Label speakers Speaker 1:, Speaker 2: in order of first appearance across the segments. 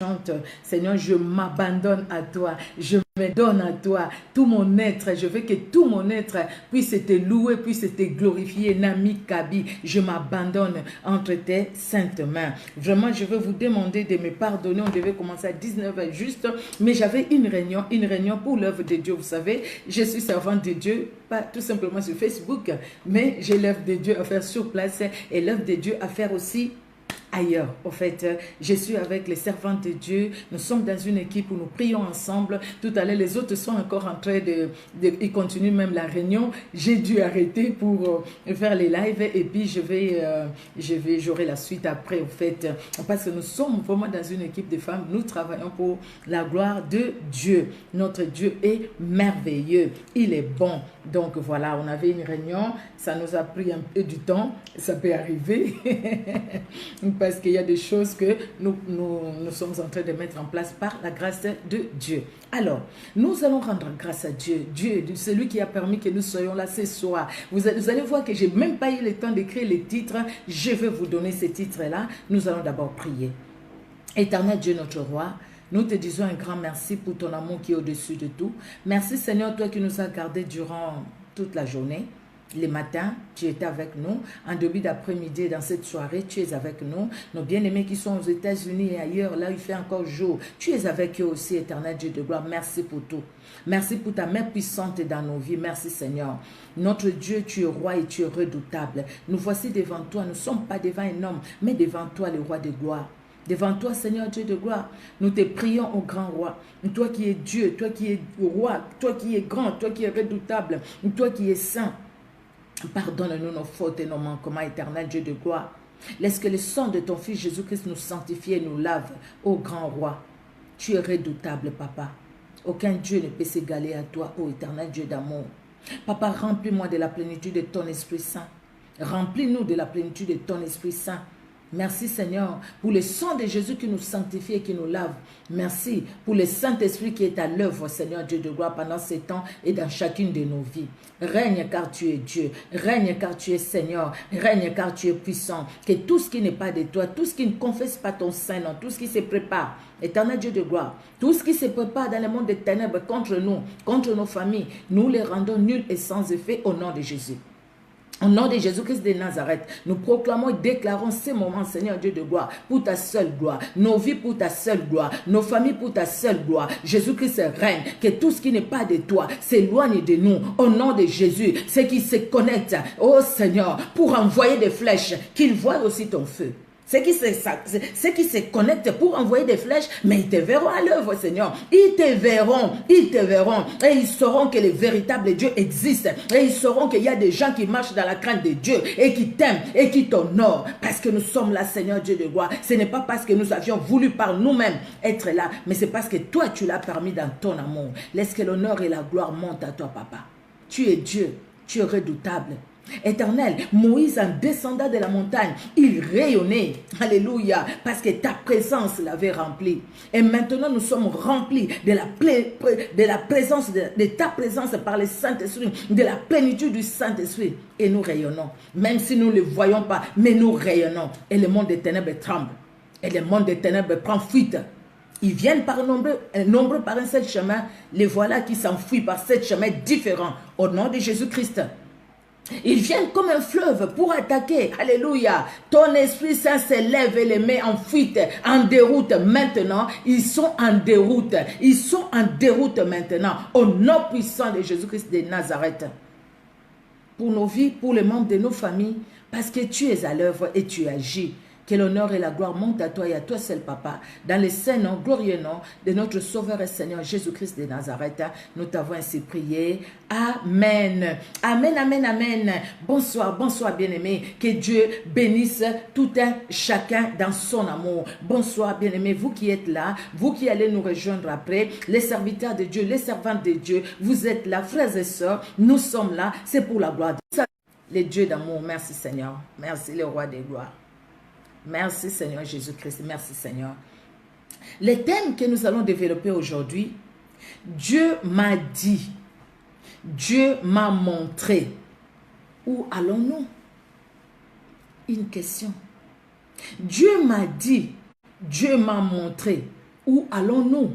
Speaker 1: chante, Seigneur, je m'abandonne à toi, je me donne à toi, tout mon être, je veux que tout mon être puisse te louer, puisse te glorifier, Nami Kabi, je m'abandonne entre tes saintes mains. Vraiment, je veux vous demander de me pardonner, on devait commencer à 19h juste, mais j'avais une réunion pour l'œuvre de Dieu, vous savez, je suis servante de Dieu, pas tout simplement sur Facebook, mais j'ai l'œuvre de Dieu à faire sur place et l'œuvre de Dieu à faire aussi ailleurs. Au fait, je suis avec les servantes de Dieu. Nous sommes dans une équipe où nous prions ensemble. Tout à l'heure, les autres sont encore en train ils continuent même la réunion. J'ai dû arrêter pour faire les lives et puis j'aurai la suite après, au fait, parce que nous sommes vraiment dans une équipe de femmes. Nous travaillons pour la gloire de Dieu. Notre Dieu est merveilleux. Il est bon. Donc voilà, on avait une réunion. Ça nous a pris un peu du temps. Ça peut arriver. Parce qu'il y a des choses que nous sommes en train de mettre en place par la grâce de Dieu. Alors, nous allons rendre grâce à Dieu. Dieu, c'est lui qui a permis que nous soyons là ce soir. Vous allez voir que je n'ai même pas eu le temps d'écrire les titres. Je vais vous donner ces titres-là. Nous allons d'abord prier. Éternel Dieu, notre roi, nous te disons un grand merci pour ton amour qui est au-dessus de tout. Merci Seigneur, toi qui nous as gardés durant toute la journée. Les matins, tu étais avec nous. En début d'après-midi, dans cette soirée, tu es avec nous. Nos bien-aimés qui sont aux États-Unis et ailleurs, là, il fait encore jour. Tu es avec eux aussi, éternel Dieu de gloire. Merci pour tout. Merci pour ta main puissante dans nos vies. Merci, Seigneur. Notre Dieu, tu es roi et tu es redoutable. Nous voici devant toi. Nous ne sommes pas devant un homme, mais devant toi, le roi de gloire. Devant toi, Seigneur Dieu de gloire, nous te prions au grand roi. Toi qui es Dieu, toi qui es roi, toi qui es grand, toi qui es redoutable, toi qui es saint. Pardonne-nous nos fautes et nos manquements, éternel Dieu de gloire. Laisse que le sang de ton Fils Jésus-Christ nous sanctifie et nous lave, ô grand roi. Tu es redoutable, Papa. Aucun Dieu ne peut s'égaler à toi, ô éternel Dieu d'amour. Papa, remplis-moi de la plénitude de ton Esprit Saint. Remplis-nous de la plénitude de ton Esprit Saint. Merci Seigneur pour le sang de Jésus qui nous sanctifie et qui nous lave. Merci pour le Saint-Esprit qui est à l'œuvre, Seigneur Dieu de gloire, pendant ces temps et dans chacune de nos vies. Règne car tu es Dieu, règne car tu es Seigneur, règne car tu es puissant. Que tout ce qui n'est pas de toi, tout ce qui ne confesse pas ton Saint nom, tout ce qui se prépare, éternel Dieu de gloire, tout ce qui se prépare dans le monde des ténèbres contre nous, contre nos familles, nous les rendons nuls et sans effet au nom de Jésus. Au nom de Jésus-Christ de Nazareth, nous proclamons et déclarons ces moments, Seigneur Dieu de gloire, pour ta seule gloire, nos vies pour ta seule gloire, nos familles pour ta seule gloire. Jésus-Christ règne, que tout ce qui n'est pas de toi s'éloigne de nous. Au nom de Jésus, ceux qui se connectent, oh Seigneur, pour envoyer des flèches, qu'ils voient aussi ton feu. Ceux qui se connectent pour envoyer des flèches, mais ils te verront à l'œuvre, Seigneur. Ils te verront. Et ils sauront que le véritable Dieu existe. Et ils sauront qu'il y a des gens qui marchent dans la crainte de Dieu et qui t'aiment et qui t'honorent. Parce que nous sommes là, Seigneur Dieu de gloire. Ce n'est pas parce que nous avions voulu par nous-mêmes être là, mais c'est parce que toi, tu l'as permis dans ton amour. Laisse que l'honneur et la gloire montent à toi, Papa. Tu es Dieu. Tu es redoutable. Éternel, Moïse en descendant de la montagne, il rayonnait, alléluia, parce que ta présence l'avait rempli. Et maintenant nous sommes remplis de la présence, de ta présence par le Saint-Esprit, de la plénitude du Saint-Esprit. Et nous rayonnons, même si nous ne le voyons pas, mais nous rayonnons. Et le monde des ténèbres tremble. Et le monde des ténèbres prend fuite. Ils viennent par nombreux par un seul chemin. Les voilà qui s'enfuient par 7 chemins différents. Au nom de Jésus-Christ. Ils viennent comme un fleuve pour attaquer. Alléluia. Ton Esprit Saint s'élève et les met en fuite, en déroute maintenant. Ils sont en déroute. Ils sont en déroute maintenant. Au nom puissant de Jésus-Christ de Nazareth. Pour nos vies, pour les membres de nos familles, parce que tu es à l'œuvre et tu agis. Que l'honneur et la gloire montent à toi et à toi seul, Papa. Dans le saint nom, glorieux nom de notre Sauveur et Seigneur Jésus-Christ de Nazareth, nous t'avons ainsi prié. Amen. Amen, amen, amen. Bonsoir, bonsoir, bien-aimés. Que Dieu bénisse tout un chacun dans son amour. Bonsoir, bien-aimés. Vous qui êtes là, vous qui allez nous rejoindre après, les serviteurs de Dieu, les servantes de Dieu, vous êtes là, frères et sœurs. Nous sommes là. C'est pour la gloire de Dieu. Les dieux d'amour, merci Seigneur. Merci le roi des gloires. Merci Seigneur Jésus-Christ, merci Seigneur. Le thème que nous allons développer aujourd'hui, Dieu m'a dit, Dieu m'a montré. Où allons-nous? Une question. Dieu m'a dit, Dieu m'a montré. Où allons-nous?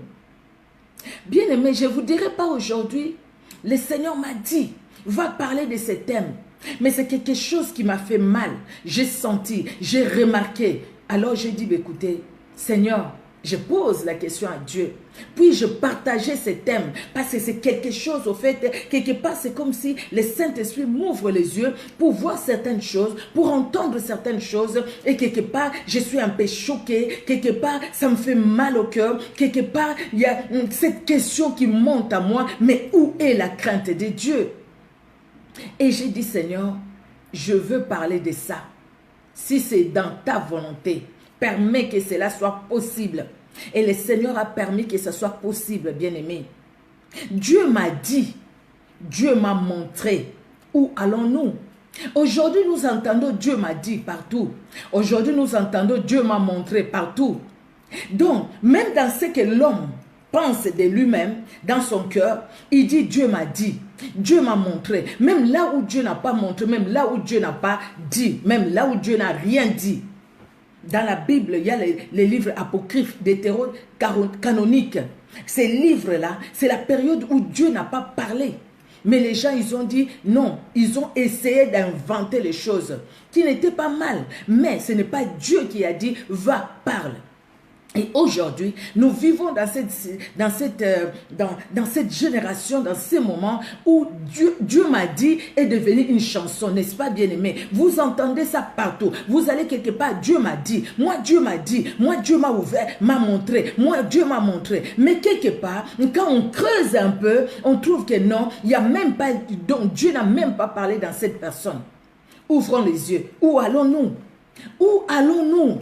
Speaker 1: Bien-aimés, je ne vous dirai pas aujourd'hui, le Seigneur m'a dit, va parler de ce thème. Mais c'est quelque chose qui m'a fait mal. J'ai senti, j'ai remarqué. Alors j'ai dit, écoutez, Seigneur, je pose la question à Dieu. Puis je partageais ce thème parce que c'est quelque chose, au fait, quelque part, c'est comme si le Saint-Esprit m'ouvre les yeux pour voir certaines choses, pour entendre certaines choses. Et quelque part, je suis un peu choquée. Quelque part, ça me fait mal au cœur. Quelque part, il y a cette question qui monte à moi. Mais où est la crainte de Dieu? Et j'ai dit, Seigneur, je veux parler de ça. Si c'est dans ta volonté, permets que cela soit possible. Et le Seigneur a permis que ce soit possible, bien-aimé. Dieu m'a dit, Dieu m'a montré. Où allons-nous? Aujourd'hui, nous entendons Dieu m'a dit partout. Aujourd'hui, nous entendons Dieu m'a montré partout. Donc, même dans ce que l'homme pense de lui-même, dans son cœur, il dit Dieu m'a dit, Dieu m'a montré. Même là où Dieu n'a pas montré, même là où Dieu n'a pas dit, même là où Dieu n'a rien dit. Dans la Bible, il y a les livres apocryphes, canoniques. Ces livres-là, c'est la période où Dieu n'a pas parlé. Mais les gens, ils ont dit non. Ils ont essayé d'inventer les choses qui n'étaient pas mal. Mais ce n'est pas Dieu qui a dit va, parle. Et aujourd'hui, nous vivons dans cette génération, dans ces moments où Dieu m'a dit est devenu une chanson, n'est-ce pas, bien-aimé? Vous entendez ça partout. Vous allez quelque part, Dieu m'a dit, moi Dieu m'a dit, moi Dieu m'a ouvert, m'a montré, moi Dieu m'a montré. Mais quelque part, quand on creuse un peu, on trouve que non, il n'y a même pas, donc Dieu n'a même pas parlé dans cette personne. Ouvrons les yeux. Où allons-nous? Où allons-nous?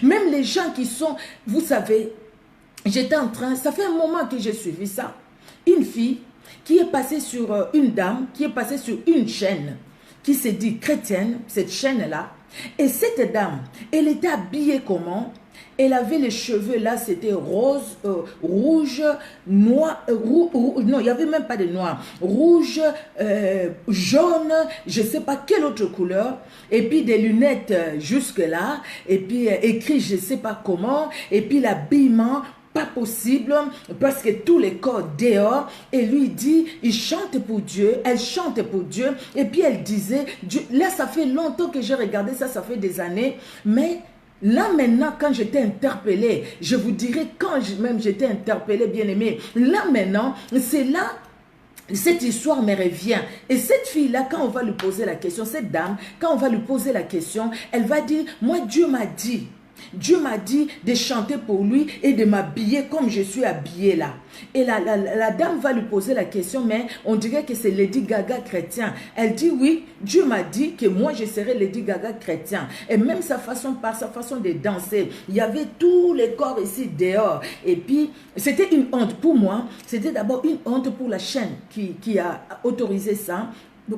Speaker 1: Même les gens qui sont, vous savez, j'étais en train, ça fait un moment que j'ai suivi ça. Une fille qui est passée sur une dame, qui est passée sur une chaîne, qui s'est dit chrétienne, cette chaîne-là. Et cette dame, elle était habillée comment? Elle avait les cheveux là, c'était rose, rouge, noir, non, il n'y avait même pas de noir, rouge, jaune, je ne sais pas quelle autre couleur, et puis des lunettes jusque là, et puis écrit je ne sais pas comment, et puis l'habillement, pas possible, parce que tous les corps dehors, et lui dit, il chante pour Dieu, elle chante pour Dieu, et puis elle disait, Dieu, là ça fait longtemps que j'ai regardé ça, ça fait des années, mais là maintenant, quand j'étais interpellée, je vous dirais quand même j'étais interpellée, bien-aimée, là maintenant, c'est là, cette histoire me revient. Et cette fille-là, quand on va lui poser la question, cette dame, quand on va lui poser la question, elle va dire, moi Dieu m'a dit. Dieu m'a dit de chanter pour lui et de m'habiller comme je suis habillée là. Et la dame va lui poser la question, mais on dirait que c'est Lady Gaga chrétien. Elle dit oui, Dieu m'a dit que moi je serais Lady Gaga chrétien. Et même par sa façon de danser, il y avait tous les corps ici dehors. Et puis, c'était une honte pour moi. C'était d'abord une honte pour la chaîne qui a autorisé ça.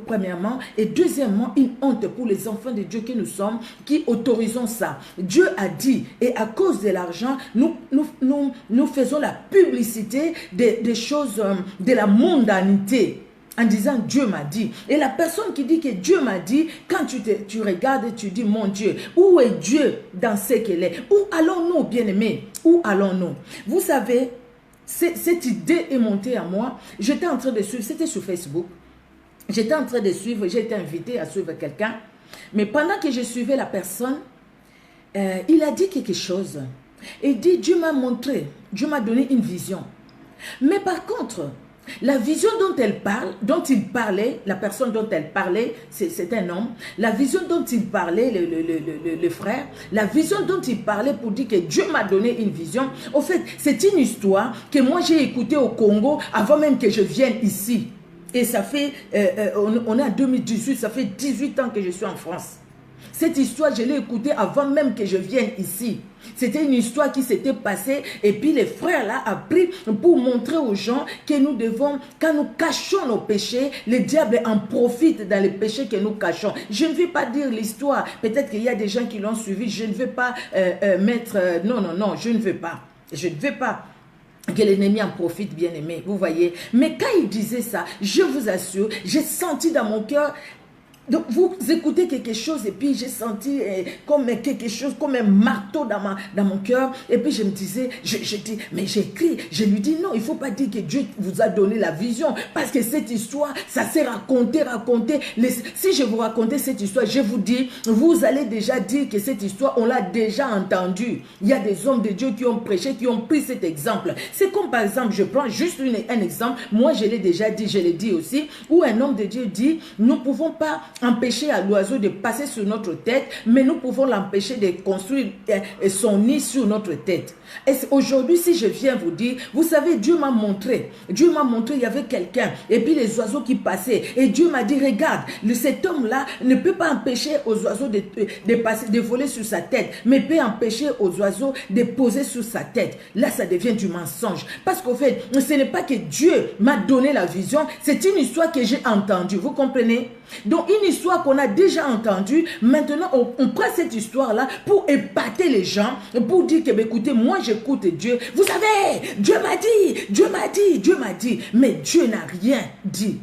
Speaker 1: Premièrement, et deuxièmement, une honte pour les enfants de Dieu que nous sommes, qui autorisons ça. Dieu a dit, et à cause de l'argent, nous faisons la publicité des choses, de la mondanité, en disant Dieu m'a dit. Et la personne qui dit que Dieu m'a dit, quand tu regardes et tu dis mon Dieu, où est Dieu dans ce qu'elle est? Où allons-nous, bien-aimés? Où allons-nous? Vous savez, cette idée est montée à moi. J'étais en train de suivre, c'était sur Facebook. J'étais en train de suivre, j'ai été invitée à suivre quelqu'un. Mais pendant que je suivais la personne, il a dit quelque chose. Il dit, Dieu m'a montré, Dieu m'a donné une vision. Mais par contre, la vision dont il parlait, la personne dont elle parlait, c'est un homme. La vision dont il parlait, le frère, la vision dont il parlait pour dire que Dieu m'a donné une vision. Au fait, c'est une histoire que moi j'ai écoutée au Congo avant même que je vienne ici. Et ça fait, on est en 2018, ça fait 18 ans que je suis en France. Cette histoire, je l'ai écoutée avant même que je vienne ici. C'était une histoire qui s'était passée et puis les frères là ont pris pour montrer aux gens que nous devons, quand nous cachons nos péchés, le diable en profite dans les péchés que nous cachons. Je ne vais pas dire l'histoire, peut-être qu'il y a des gens qui l'ont suivi, je ne vais pas mettre, non, je ne veux pas, que l'ennemi en profite, bien aimé, vous voyez. Mais quand il disait ça, je vous assure, j'ai senti dans mon cœur Donc, vous écoutez quelque chose et puis j'ai senti comme quelque chose, comme un marteau dans mon cœur. Et puis je me disais, je dis, mais j'écris. Je lui dis, non, il ne faut pas dire que Dieu vous a donné la vision. Parce que cette histoire, ça s'est raconté. Si je vous racontais cette histoire, je vous dis, vous allez déjà dire que cette histoire, on l'a déjà entendue. Il y a des hommes de Dieu qui ont prêché, qui ont pris cet exemple. C'est comme par exemple, je prends juste un exemple. Moi, je l'ai déjà dit, je l'ai dit aussi, où un homme de Dieu dit, nous ne pouvons pas empêcher à l'oiseau de passer sur notre tête, mais nous pouvons l'empêcher de construire son nid sur notre tête. Et aujourd'hui, si je viens vous dire, vous savez, Dieu m'a montré, il y avait quelqu'un, et puis les oiseaux qui passaient, et Dieu m'a dit, regarde, cet homme-là ne peut pas empêcher aux oiseaux de passer, de voler sur sa tête, mais peut empêcher aux oiseaux de poser sur sa tête. Là, ça devient du mensonge. Parce qu'au fait, ce n'est pas que Dieu m'a donné la vision, c'est une histoire que j'ai entendue. Vous comprenez? Donc, une histoire qu'on a déjà entendue, maintenant, on prend cette histoire-là pour épater les gens, pour dire que, écoutez, moi, j'écoute Dieu. Vous savez, Dieu m'a dit, mais Dieu n'a rien dit.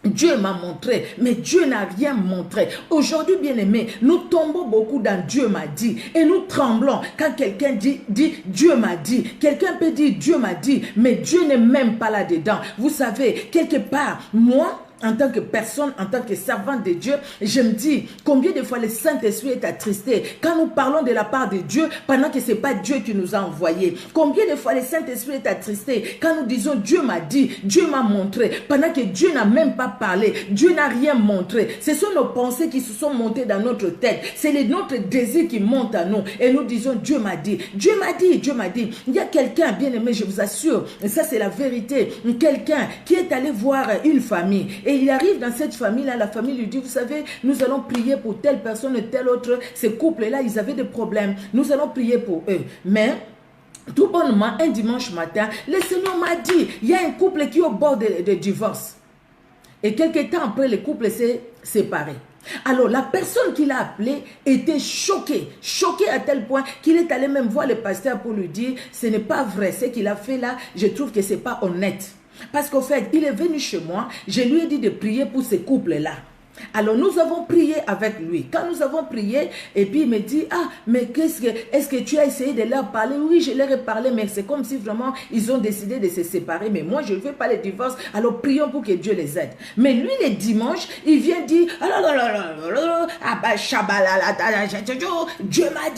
Speaker 1: Dieu m'a montré, mais Dieu n'a rien montré. Aujourd'hui, bien-aimés, nous tombons beaucoup dans Dieu m'a dit et nous tremblons quand quelqu'un dit Dieu m'a dit. Quelqu'un peut dire Dieu m'a dit, mais Dieu n'est même pas là-dedans. Vous savez, quelque part, moi, en tant que personne, en tant que servante de Dieu, je me dis combien de fois le Saint-Esprit est attristé quand nous parlons de la part de Dieu pendant que ce n'est pas Dieu qui nous a envoyés. Combien de fois le Saint-Esprit est attristé quand nous disons Dieu m'a dit, Dieu m'a montré, pendant que Dieu n'a même pas parlé, Dieu n'a rien montré. Ce sont nos pensées qui se sont montées dans notre tête. C'est notre désir qui monte à nous et nous disons Dieu m'a dit, Dieu m'a dit, Dieu m'a dit. Il y a quelqu'un, bien aimé, je vous assure, et ça c'est la vérité, quelqu'un qui est allé voir une famille. Et il arrive dans cette famille-là, la famille lui dit, vous savez, nous allons prier pour telle personne et telle autre. Ces couples-là, ils avaient des problèmes. Nous allons prier pour eux. Mais, tout bonnement, un dimanche matin, le Seigneur m'a dit, il y a un couple qui est au bord de divorce. Et quelques temps après, le couple s'est séparé. Alors, la personne qui l'a appelé était choquée à tel point qu'il est allé même voir le pasteur pour lui dire, ce n'est pas vrai, ce qu'il a fait là, je trouve que ce n'est pas honnête. Parce qu'au fait, il est venu chez moi, je lui ai dit de prier pour ces couples-là. Alors nous avons prié avec lui. Quand nous avons prié, et puis il me dit, ah, mais est-ce que tu as essayé de leur parler? Oui, je leur ai parlé, mais c'est comme si vraiment ils ont décidé de se séparer. Mais moi, je ne veux pas les divorce, alors prions pour que Dieu les aide. Mais lui, les dimanches, il vient dire, Dieu m'a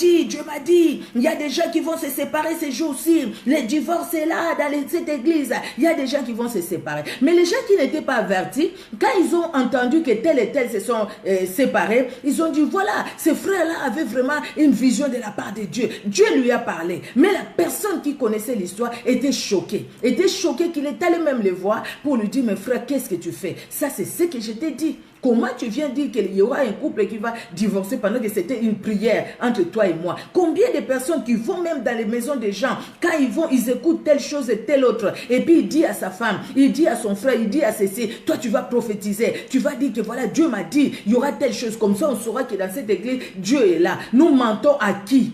Speaker 1: dit, il y a des gens qui vont se séparer ces jours-ci. Les divorces est là, dans cette église. Il y a des gens qui vont se séparer. Mais les gens qui n'étaient pas avertis, quand ils ont entendu que tel et tel se sont séparés, ils ont dit, voilà, ces frères-là avaient vraiment une vision de la part de Dieu. Dieu lui a parlé. Mais la personne qui connaissait l'histoire était choquée. Qu'il est allé même les voir pour lui dire, mais frère, qu'est-ce que tu fais? Ça, c'est ce que je t'ai dit. Comment tu viens dire qu'il y aura un couple qui va divorcer pendant que c'était une prière entre toi et moi? Combien de personnes qui vont même dans les maisons des gens, quand ils vont, ils écoutent telle chose et telle autre, et puis il dit à sa femme, il dit à son frère, il dit à ceci, toi tu vas prophétiser, tu vas dire que voilà, Dieu m'a dit, il y aura telle chose, comme ça on saura que dans cette église, Dieu est là. Nous mentons à qui?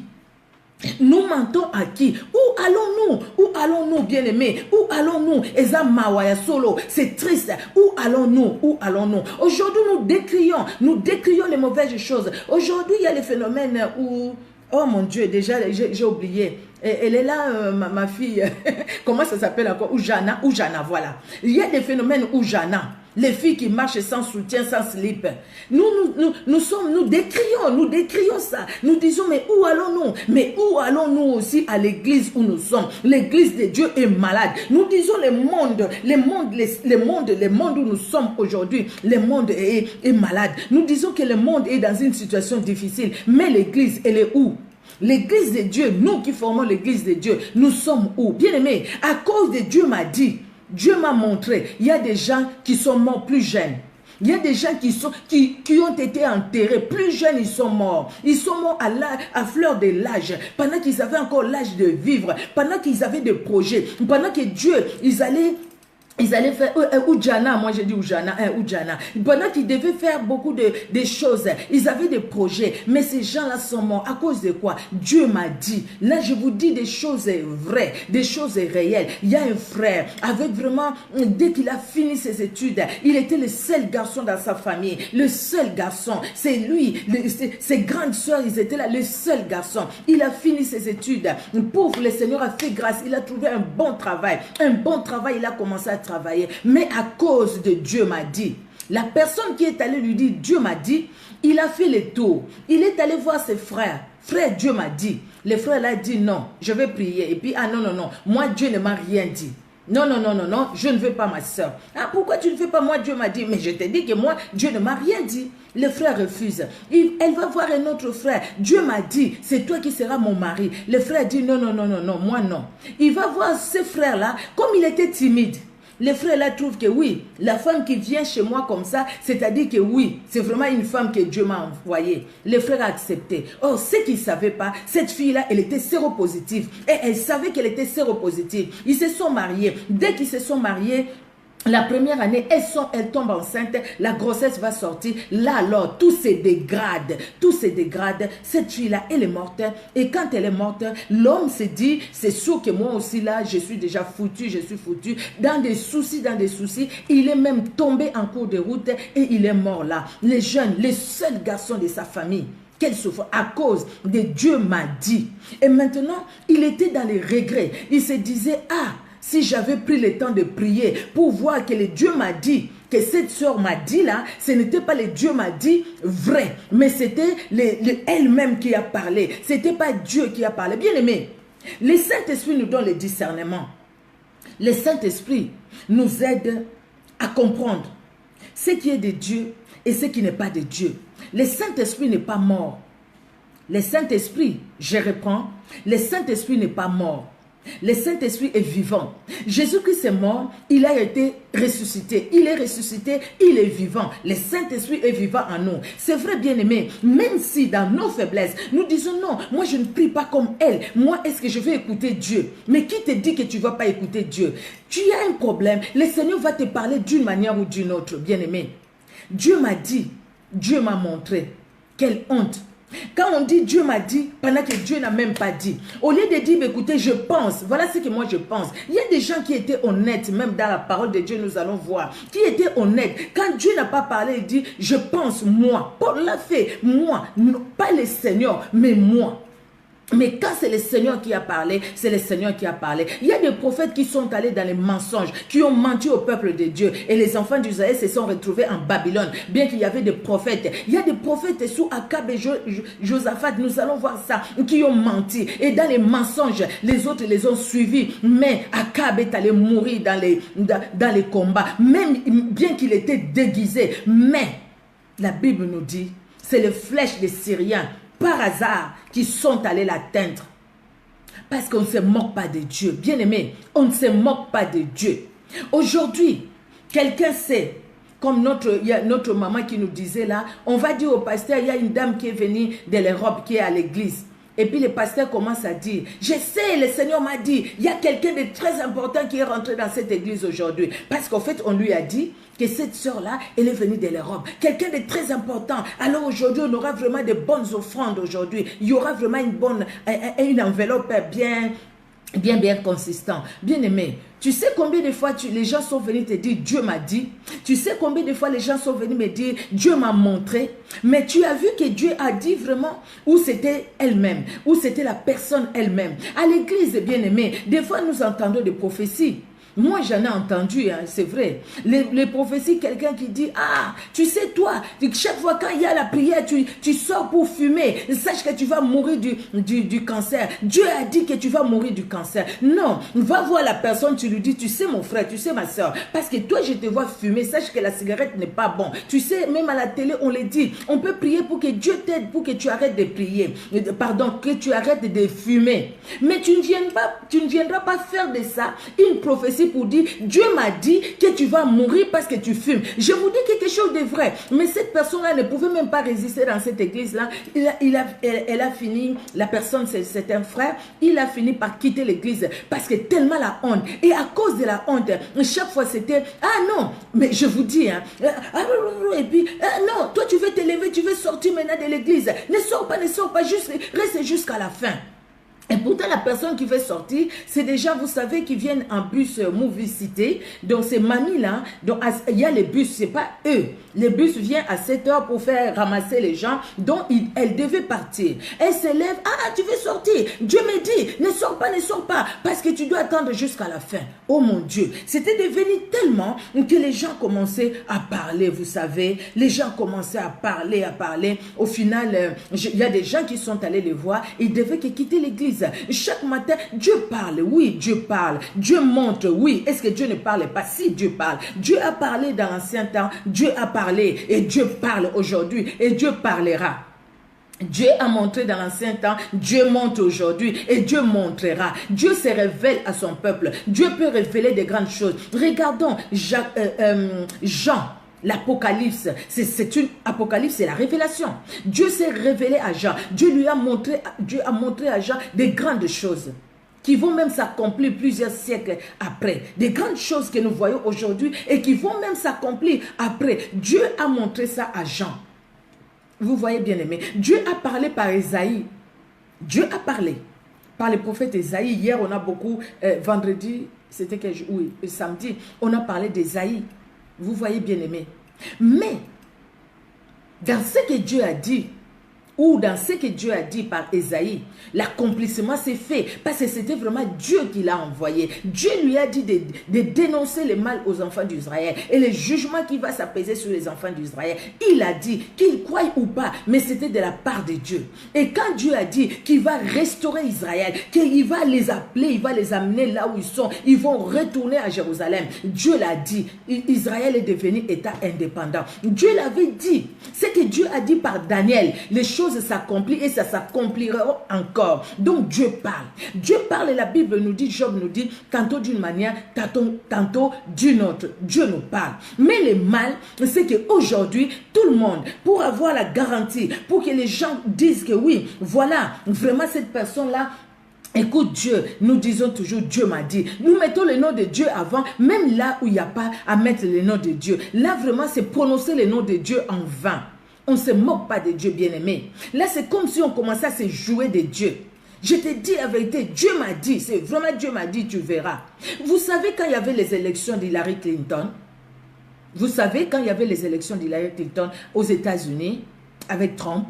Speaker 1: Nous mentons à qui? Où allons-nous, bien-aimés? Où allons-nous? Eza mawaya solo, c'est triste. Où allons-nous? Aujourd'hui, nous décrions les mauvaises choses. Aujourd'hui, il y a les phénomènes où, oh mon Dieu, déjà, j'ai oublié. Elle est là, ma fille, comment ça s'appelle encore? Oujana, voilà. Il y a des phénomènes Oujana. Les filles qui marchent sans soutien, sans slip. Nous décrions ça. Nous disons, mais où allons-nous? Mais où allons-nous aussi à l'église où nous sommes? L'église de Dieu est malade. Nous disons le monde où nous sommes aujourd'hui, le monde est malade. Nous disons que le monde est dans une situation difficile. Mais l'église, elle est où? L'église de Dieu, nous qui formons l'église de Dieu, nous sommes où? Bien-aimés, à cause de Dieu m'a dit, Dieu m'a montré, il y a des gens qui sont morts plus jeunes. Il y a des gens qui ont été enterrés. Plus jeunes, ils sont morts. Ils sont morts à fleur de l'âge. Pendant qu'ils avaient encore l'âge de vivre. Pendant qu'ils avaient des projets. Pendant que Dieu, ils allaient Ils allaient faire, Oujana, moi j'ai dit Oujana, Oujana. Pendant qu'ils devaient faire beaucoup de choses, ils avaient des projets. Mais ces gens-là sont morts. À cause de quoi? Dieu m'a dit. Là, je vous dis des choses vraies, des choses réelles. Il y a un frère, avec vraiment, dès qu'il a fini ses études, il était le seul garçon dans sa famille. Le seul garçon. C'est lui. Ses grandes soeurs, ils étaient là, le seul garçon. Il a fini ses études. Pauvre, le Seigneur a fait grâce. Il a trouvé un bon travail. Un bon travail, il a commencé à travailler, mais à cause de Dieu m'a dit. La personne qui est allée lui dire Dieu m'a dit, il a fait le tour. Il est allé voir ses frères. Frère, Dieu m'a dit. Les frères l'ont dit non, je vais prier. Et puis, ah non, non, non, moi Dieu ne m'a rien dit. Non, non, non, non, non, je ne veux pas ma soeur. Ah, pourquoi tu ne veux pas? Moi, Dieu m'a dit. Mais je t'ai dit que moi, Dieu ne m'a rien dit. Le frère refuse. Elle va voir un autre frère. Dieu m'a dit, c'est toi qui seras mon mari. Le frère dit, non, non, non, non, non, moi non. Il va voir ce frère-là, comme il était timide. Les frères là trouvent que oui, la femme qui vient chez moi comme ça, c'est-à-dire que oui, c'est vraiment une femme que Dieu m'a envoyée. Les frères ont accepté. Or, ce qu'ils ne savaient pas, cette fille-là, elle était séropositive. Et elle savait qu'elle était séropositive. Ils se sont mariés. Dès qu'ils se sont mariés, la première année, elle tombe enceinte, la grossesse va sortir. Là alors, tout se dégrade. Tout se dégrade. Cette fille-là, elle est morte. Et quand elle est morte, l'homme se dit, c'est sûr que moi aussi là, je suis déjà foutu, je suis foutu. Dans des soucis, il est même tombé en cours de route et il est mort là. Les jeunes, les seuls garçons de sa famille. Quelle souffrance à cause de Dieu m'a dit. Et maintenant, il était dans les regrets. Il se disait, ah, si j'avais pris le temps de prier pour voir que le Dieu m'a dit, que cette soeur m'a dit là, ce n'était pas le Dieu m'a dit vrai, mais c'était elle-même qui a parlé. Ce n'était pas Dieu qui a parlé. Bien aimé, le Saint-Esprit nous donne le discernement. Le Saint-Esprit nous aide à comprendre ce qui est de Dieu et ce qui n'est pas de Dieu. Le Saint-Esprit n'est pas mort. Le Saint-Esprit, je reprends, le Saint-Esprit n'est pas mort. Le Saint-Esprit est vivant. Jésus-Christ est mort, il a été ressuscité. Il est ressuscité, il est vivant. Le Saint-Esprit est vivant en nous. C'est vrai, bien-aimé, même si dans nos faiblesses, nous disons non, moi je ne prie pas comme elle. Moi, est-ce que je vais écouter Dieu? Mais qui te dit que tu ne vas pas écouter Dieu? Tu as un problème, le Seigneur va te parler d'une manière ou d'une autre, bien-aimé. Dieu m'a dit, Dieu m'a montré. Quelle honte! Quand on dit Dieu m'a dit, pendant que Dieu n'a même pas dit. Au lieu de dire, écoutez, je pense, voilà ce que moi je pense. Il y a des gens qui étaient honnêtes, même dans la parole de Dieu, nous allons voir, qui étaient honnêtes. Quand Dieu n'a pas parlé, il dit, je pense moi. Paul l'a fait, moi, non, pas le Seigneur, mais moi. Mais quand c'est le Seigneur qui a parlé, c'est le Seigneur qui a parlé. Il y a des prophètes qui sont allés dans les mensonges, qui ont menti au peuple de Dieu. Et les enfants d'Israël se sont retrouvés en Babylone, bien qu'il y avait des prophètes. Il y a des prophètes sous Akab et Josaphat, nous allons voir ça, qui ont menti. Et dans les mensonges, les autres les ont suivis. Mais Akab est allé mourir dans les combats, même bien qu'il était déguisé. Mais la Bible nous dit, c'est les flèches des Syriens, par hasard, qui sont allés l'atteindre. Parce qu'on ne se moque pas de Dieu. Bien aimé, on ne se moque pas de Dieu. Aujourd'hui, quelqu'un sait, comme il y a notre maman qui nous disait là, on va dire au pasteur, il y a une dame qui est venue de l'Europe, qui est à l'église. Et puis le pasteur commence à dire, je sais, le Seigneur m'a dit, il y a quelqu'un de très important qui est rentré dans cette église aujourd'hui. Parce qu'en fait, on lui a dit que cette soeur-là, elle est venue de l'Europe. Quelqu'un de très important. Alors aujourd'hui, on aura vraiment de bonnes offrandes aujourd'hui. Il y aura vraiment une enveloppe bien consistant. Bien aimé, tu sais combien de fois les gens sont venus te dire Dieu m'a dit. Tu sais combien de fois les gens sont venus me dire Dieu m'a montré. Mais tu as vu que Dieu a dit vraiment où c'était elle-même, où c'était la personne elle-même. À l'église, bien aimé, des fois nous entendons des prophéties. Moi, j'en ai entendu, hein, c'est vrai. Les prophéties, quelqu'un qui dit, ah, tu sais, toi, chaque fois quand il y a la prière, tu sors pour fumer. Sache que tu vas mourir du cancer. Dieu a dit que tu vas mourir du cancer. Non, va voir la personne, tu lui dis, tu sais mon frère, tu sais ma soeur, parce que toi, je te vois fumer. Sache que la cigarette n'est pas bon. Tu sais, même à la télé, on le dit. On peut prier pour que Dieu t'aide, pour que tu arrêtes de prier. Pardon, que tu arrêtes de fumer. Mais tu ne viendras pas faire de ça une prophétie ici pour dire, Dieu m'a dit que tu vas mourir parce que tu fumes. Je vous dis quelque chose de vrai. Mais cette personne-là ne pouvait même pas résister dans cette église-là. Elle a fini, la personne, c'est un frère, il a fini par quitter l'église parce que tellement la honte. Et à cause de la honte, chaque fois c'était, ah non, mais je vous dis, hein, et puis, non, toi tu veux te lever, tu veux sortir maintenant de l'église. Ne sors pas, juste, reste jusqu'à la fin. Et pourtant, la personne qui veut sortir, c'est déjà, vous savez, qui viennent en bus Movie Cité. Donc, ces mamies-là, il y a les bus, c'est pas eux. Les bus viennent à 7 heures pour faire ramasser les gens. Donc, elle devait partir. Elle se lève, ah, tu veux sortir. Dieu me dit, ne sors pas, parce que tu dois attendre jusqu'à la fin. Oh mon Dieu, c'était devenu tellement que les gens commençaient à parler, vous savez. Les gens commençaient à parler. Au final, il y a des gens qui sont allés les voir. Ils devaient quitter l'église. Chaque matin, Dieu parle, oui, Dieu parle. Dieu montre, oui. Est-ce que Dieu ne parle pas? Si, Dieu parle. Dieu a parlé dans l'ancien temps, Dieu a parlé et Dieu parle aujourd'hui et Dieu parlera. Dieu a montré dans l'ancien temps, Dieu montre aujourd'hui et Dieu montrera. Dieu se révèle à son peuple. Dieu peut révéler des grandes choses. Regardons Jean. L'Apocalypse, Apocalypse, c'est la révélation. Dieu s'est révélé à Jean. Dieu a montré à Jean des grandes choses qui vont même s'accomplir plusieurs siècles après. Des grandes choses que nous voyons aujourd'hui et qui vont même s'accomplir après. Dieu a montré ça à Jean. Vous voyez bien aimé. Dieu a parlé par Ésaïe. Dieu a parlé par le prophète Ésaïe. Hier, on a beaucoup, vendredi, c'était quel jour? Oui, samedi, on a parlé d'Ésaïe. Vous voyez bien aimé. Mais, dans ce que Dieu a dit, ou dans ce que Dieu a dit par Ésaïe, l'accomplissement s'est fait parce que c'était vraiment Dieu qui l'a envoyé. Dieu lui a dit de dénoncer le mal aux enfants d'Israël et le jugement qui va s'apaiser sur les enfants d'Israël. Il a dit qu'ils croient ou pas, mais c'était de la part de Dieu. Et quand Dieu a dit qu'il va restaurer Israël, qu'il va les appeler, il va les amener là où ils sont, ils vont retourner à Jérusalem. Dieu l'a dit, Israël est devenu État indépendant. Dieu l'avait dit, c'est que Dieu a dit par Daniel, les choses s'accomplissent et ça s'accomplira encore. Donc Dieu parle. Dieu parle et la Bible nous dit, Job nous dit, tantôt d'une manière, tantôt d'une autre. Dieu nous parle. Mais le mal, c'est qu'aujourd'hui, tout le monde, pour avoir la garantie, pour que les gens disent que oui, voilà, vraiment cette personne-là, écoute Dieu, nous disons toujours Dieu m'a dit. Nous mettons le nom de Dieu avant, même là où il n'y a pas à mettre le nom de Dieu. Là vraiment c'est prononcer le nom de Dieu en vain. On ne se moque pas de Dieu bien-aimé. Là c'est comme si on commençait à se jouer de Dieu. Je te dis la vérité, Dieu m'a dit, c'est vraiment Dieu m'a dit, tu verras. Vous savez quand il y avait les élections d'Hillary Clinton, vous savez quand il y avait les élections d'Hillary Clinton aux États-Unis avec Trump,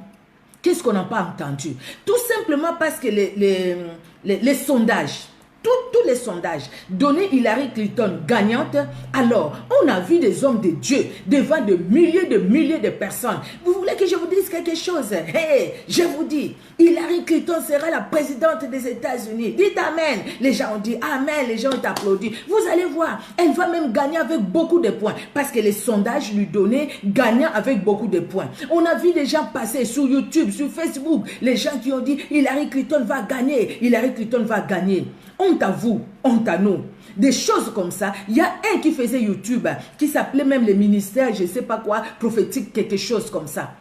Speaker 1: qu'est-ce qu'on n'a pas entendu? Tout simplement parce que les sondages, tous les sondages donnaient Hillary Clinton gagnante. Alors, on a vu des hommes de Dieu devant de milliers de personnes. Vous voulez que je vous dise quelque chose? Hey, je vous dis, Hillary Clinton sera la présidente des États-Unis. Dites Amen. Les gens ont dit Amen, les gens ont applaudi. Vous allez voir, elle va même gagner avec beaucoup de points. Parce que les sondages lui donnaient gagnant avec beaucoup de points. On a vu des gens passer sur YouTube, sur Facebook, les gens qui ont dit Hillary Clinton va gagner, Hillary Clinton va gagner. Honte à vous, honte à nous. Des choses comme ça. Il y a un qui faisait YouTube, qui s'appelait même le ministère, je ne sais pas quoi, prophétique, quelque chose comme ça.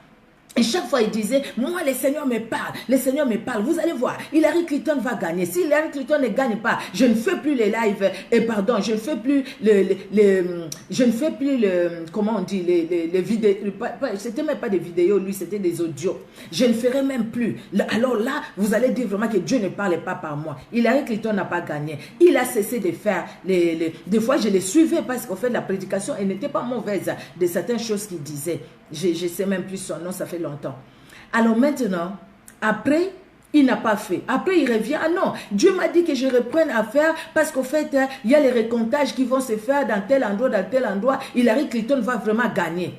Speaker 1: Et chaque fois, il disait, moi, le Seigneur me parle, le Seigneur me parle. Vous allez voir, Hillary Clinton va gagner. Si Hillary Clinton ne gagne pas, je ne fais plus les lives, je ne fais plus comment on dit, les vidéos, c'était même pas des vidéos, lui, c'était des audios. Je ne ferai même plus. Alors là, vous allez dire vraiment que Dieu ne parle pas par moi. Hillary Clinton n'a pas gagné. Il a cessé de faire des fois, je les suivais parce qu'en fait, la prédication, elle n'était pas mauvaise de certaines choses qu'il disait. Je ne sais même plus son nom, ça fait longtemps. Alors maintenant, après, il n'a pas fait. Après, il revient. Ah non, Dieu m'a dit que je reprenne à faire parce qu'au fait, il y a les recomptages qui vont se faire dans tel endroit, dans tel endroit. Hillary Clinton va vraiment gagner.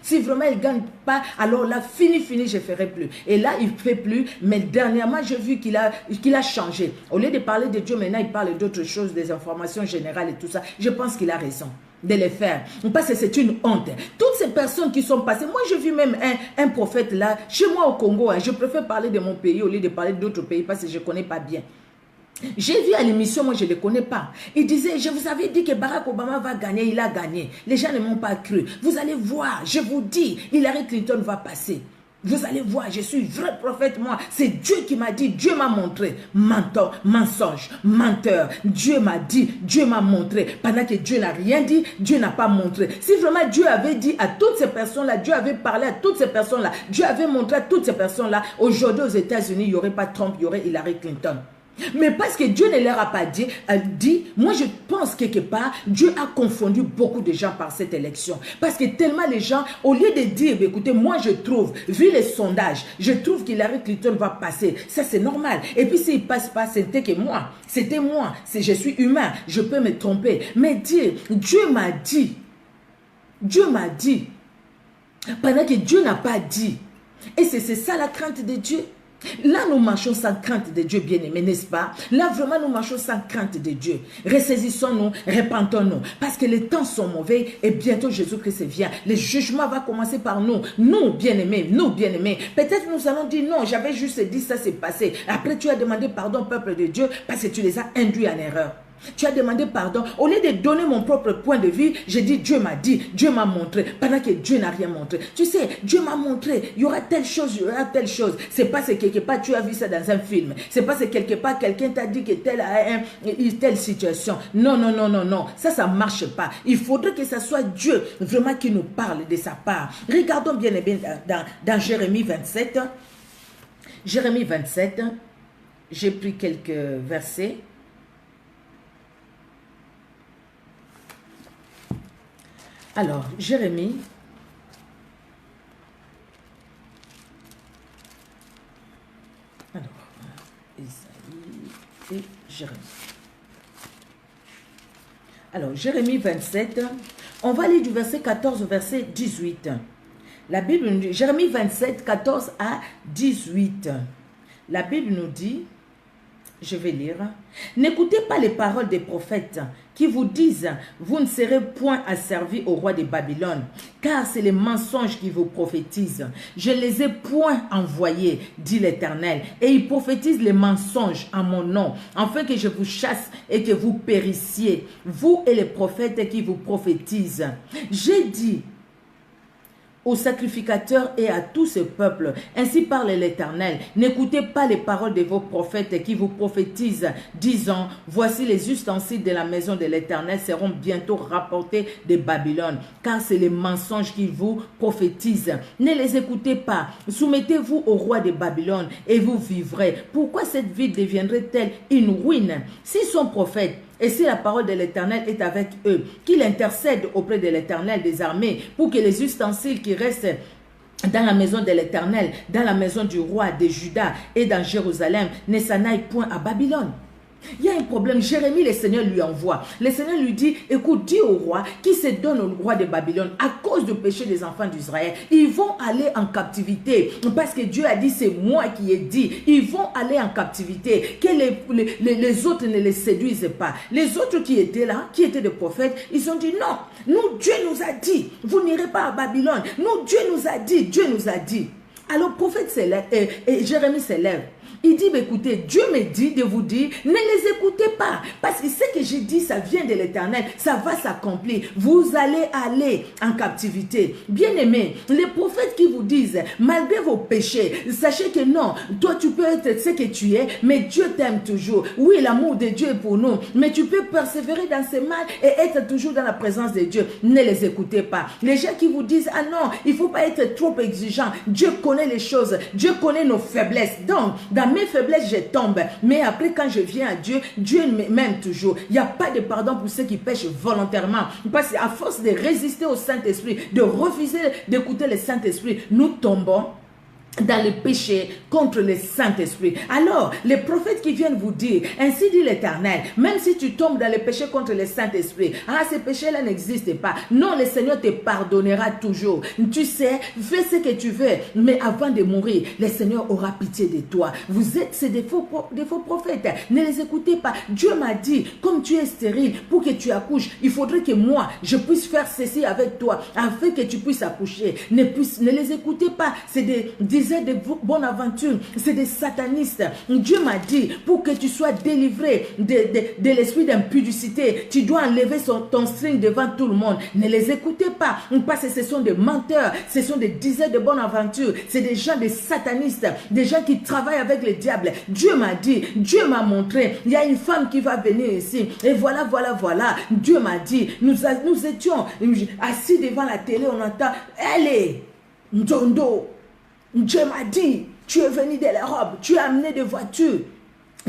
Speaker 1: Si vraiment il ne gagne pas, alors là, fini, je ne ferai plus. Et là, il ne fait plus. Mais dernièrement, j'ai vu qu'il a changé. Au lieu de parler de Dieu, maintenant, il parle d'autres choses, des informations générales et tout ça. Je pense qu'il a raison de les faire. Parce que c'est une honte. Toutes ces personnes qui sont passées, moi j'ai vu même un prophète là, chez moi au Congo, je préfère parler de mon pays au lieu de parler d'autres pays parce que je ne connais pas bien. J'ai vu à l'émission, moi je ne le connais pas. Il disait, je vous avais dit que Barack Obama va gagner, il a gagné. Les gens ne m'ont pas cru. Vous allez voir, je vous dis, Hillary Clinton va passer. Vous allez voir, je suis vrai prophète, moi. C'est Dieu qui m'a dit, Dieu m'a montré. Menteur, mensonge, menteur. Dieu m'a dit, Dieu m'a montré. Pendant que Dieu n'a rien dit, Dieu n'a pas montré. Si vraiment Dieu avait dit à toutes ces personnes-là, Dieu avait parlé à toutes ces personnes-là, Dieu avait montré à toutes ces personnes-là, aujourd'hui aux États-Unis, il n'y aurait pas Trump, il y aurait Hillary Clinton. Mais parce que Dieu ne leur a pas dit, moi je pense quelque part, Dieu a confondu beaucoup de gens par cette élection. Parce que tellement les gens, au lieu de dire, écoutez, moi je trouve, vu les sondages, je trouve qu'Hillary Clinton va passer. Ça c'est normal. Et puis s'il ne passe pas, c'était que moi. C'était moi. Je suis humain. Je peux me tromper. Mais dire, Dieu m'a dit. Dieu m'a dit. Pendant que Dieu n'a pas dit. Et c'est ça la crainte de Dieu. Là, nous marchons sans crainte de Dieu, bien-aimé, n'est-ce pas? Là, vraiment, nous marchons sans crainte de Dieu. Ressaisissons-nous, repentons-nous. Parce que les temps sont mauvais et bientôt Jésus-Christ vient. Le jugement va commencer par nous. Nous, bien-aimés, nous, bien-aimés. Peut-être nous allons dire non, j'avais juste dit ça, c'est passé. Après, tu as demandé pardon au peuple de Dieu parce que tu les as induits en erreur. Tu as demandé pardon. Au lieu de donner mon propre point de vue, j'ai dit Dieu m'a dit, Dieu m'a montré. Pendant que Dieu n'a rien montré. Tu sais, Dieu m'a montré, il y aura telle chose, il y aura telle chose. C'est pas que quelque part tu as vu ça dans un film. C'est pas que quelque part quelqu'un t'a dit que telle situation. Non, non, non, non, non. Ça ne marche pas. Il faudrait que ce soit Dieu vraiment qui nous parle de sa part. Regardons bien et bien dans Jérémie 27. Jérémie 27, j'ai pris quelques versets. Alors, Jérémie, Isaïe et Jérémie. Alors, Jérémie 27, on va lire du verset 14 au verset 18. La Bible nous dit, Jérémie 27, 14 à 18. La Bible nous dit, je vais lire. N'écoutez pas les paroles des prophètes qui vous disent, vous ne serez point asservis au roi de Babylone, car c'est les mensonges qui vous prophétisent. Je ne les ai point envoyés, dit l'Éternel, et ils prophétisent les mensonges en mon nom, afin que je vous chasse et que vous périssiez, vous et les prophètes qui vous prophétisent. J'ai dit aux sacrificateurs et à tout ce peuple, ainsi parle l'Éternel, n'écoutez pas les paroles de vos prophètes qui vous prophétisent, disant, voici les ustensiles de la maison de l'Éternel seront bientôt rapportés de Babylone, car c'est les mensonges qui vous prophétisent. Ne les écoutez pas, soumettez-vous au roi de Babylone et vous vivrez. Pourquoi cette ville deviendrait-elle une ruine? S'ils sont prophètes, et si la parole de l'Éternel est avec eux, qu'il intercède auprès de l'Éternel des armées pour que les ustensiles qui restent dans la maison de l'Éternel, dans la maison du roi de Juda et dans Jérusalem, ne s'en aillent point à Babylone. Il y a un problème. Jérémie, le Seigneur lui envoie. Le Seigneur lui dit, écoute, dis au roi qui se donne au roi de Babylone à cause du péché des enfants d'Israël. Ils vont aller en captivité parce que Dieu a dit, c'est moi qui ai dit. Ils vont aller en captivité. Que les autres ne les séduisent pas. Les autres qui étaient là, qui étaient des prophètes, ils ont dit, non, nous, Dieu nous a dit, vous n'irez pas à Babylone. Nous, Dieu nous a dit, Dieu nous a dit. Alors, le prophète s'élève, et Jérémie s'élève. Il dit, écoutez, Dieu me dit de vous dire, ne les écoutez pas. Parce que ce que j'ai dit, ça vient de l'Éternel. Ça va s'accomplir. Vous allez aller en captivité. Bien-aimés, les prophètes qui vous disent, malgré vos péchés, sachez que non, toi tu peux être ce que tu es, mais Dieu t'aime toujours. Oui, l'amour de Dieu est pour nous. Mais tu peux persévérer dans ce mal et être toujours dans la présence de Dieu. Ne les écoutez pas. Les gens qui vous disent, ah non, il ne faut pas être trop exigeant. Dieu connaît les choses. Dieu connaît nos faiblesses. Donc, dans mes faiblesses, je tombe. Mais après, quand je viens à Dieu, Dieu m'aime toujours. Il n'y a pas de pardon pour ceux qui pêchent volontairement. Parce qu'à force de résister au Saint-Esprit, de refuser d'écouter le Saint-Esprit, nous tombons dans le péché contre le Saint-Esprit. Alors, les prophètes qui viennent vous dire, ainsi dit l'Éternel, même si tu tombes dans le péché contre le Saint-Esprit, ah, ces péchés-là n'existent pas. Non, le Seigneur te pardonnera toujours. Tu sais, fais ce que tu veux, mais avant de mourir, le Seigneur aura pitié de toi. Vous êtes des faux prophètes. Ne les écoutez pas. Dieu m'a dit, comme tu es stérile, pour que tu accouches, il faudrait que moi, je puisse faire ceci avec toi, afin que tu puisses accoucher. Ne les écoutez pas. C'est des disaient de bonnes aventures, c'est des satanistes. Dieu m'a dit, pour que tu sois délivré de l'esprit d'impudicité, tu dois enlever ton string devant tout le monde. Ne les écoutez pas, parce que ce sont des menteurs, ce sont des diseurs de bonnes aventures, c'est des gens, des satanistes, des gens qui travaillent avec le diable. Dieu m'a dit, Dieu m'a montré, il y a une femme qui va venir ici, et voilà. Dieu m'a dit, nous étions assis devant la télé, on entend, elle est Ndondo. Dieu m'a dit, tu es venu de l'Europe, tu as amené des voitures,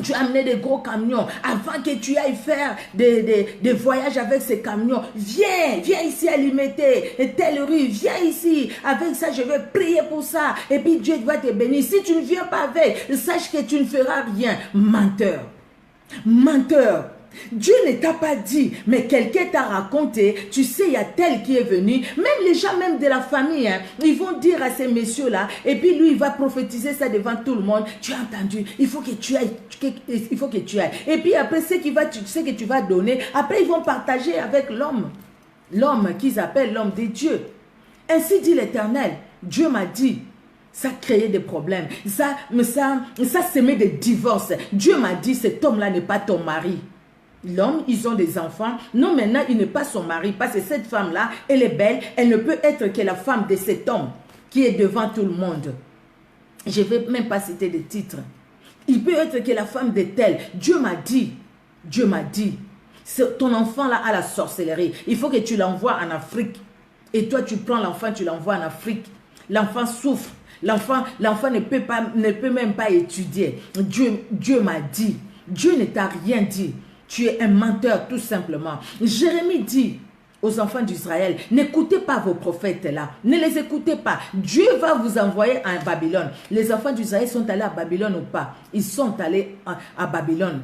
Speaker 1: tu as amené des gros camions, avant que tu ailles faire des voyages avec ces camions, viens ici à Limité, telle rue, viens ici, avec ça je vais prier pour ça, et puis Dieu va te bénir. Si tu ne viens pas avec, sache que tu ne feras rien. Menteur, menteur. Dieu ne t'a pas dit, mais quelqu'un t'a raconté, tu sais, il y a tel qui est venu, même les gens même de la famille, hein, ils vont dire à ces messieurs-là, et puis lui, il va prophétiser ça devant tout le monde. Tu as entendu, il faut que tu ailles, il faut que tu ailles. Et puis après, ce que tu vas donner, après ils vont partager avec l'homme qu'ils appellent l'homme de Dieu. Ainsi dit l'Éternel, Dieu m'a dit, ça créait des problèmes, ça semait des divorces. Dieu m'a dit, cet homme-là n'est pas ton mari. L'homme, ils ont des enfants. Non, maintenant, il n'est pas son mari. Parce que cette femme-là, elle est belle. Elle ne peut être que la femme de cet homme qui est devant tout le monde. Je ne vais même pas citer des titres. Il peut être que la femme de tel. Dieu m'a dit, ton enfant-là a la sorcellerie. Il faut que tu l'envoies en Afrique. Et toi, tu prends l'enfant, tu l'envoies en Afrique. L'enfant souffre. L'enfant ne peut même pas étudier. Dieu m'a dit. Dieu ne t'a rien dit. Tu es un menteur tout simplement. Jérémie dit aux enfants d'Israël, n'écoutez pas vos prophètes là, ne les écoutez pas. Dieu va vous envoyer à Babylone. Les enfants d'Israël sont allés à Babylone ou pas? Ils sont allés à Babylone.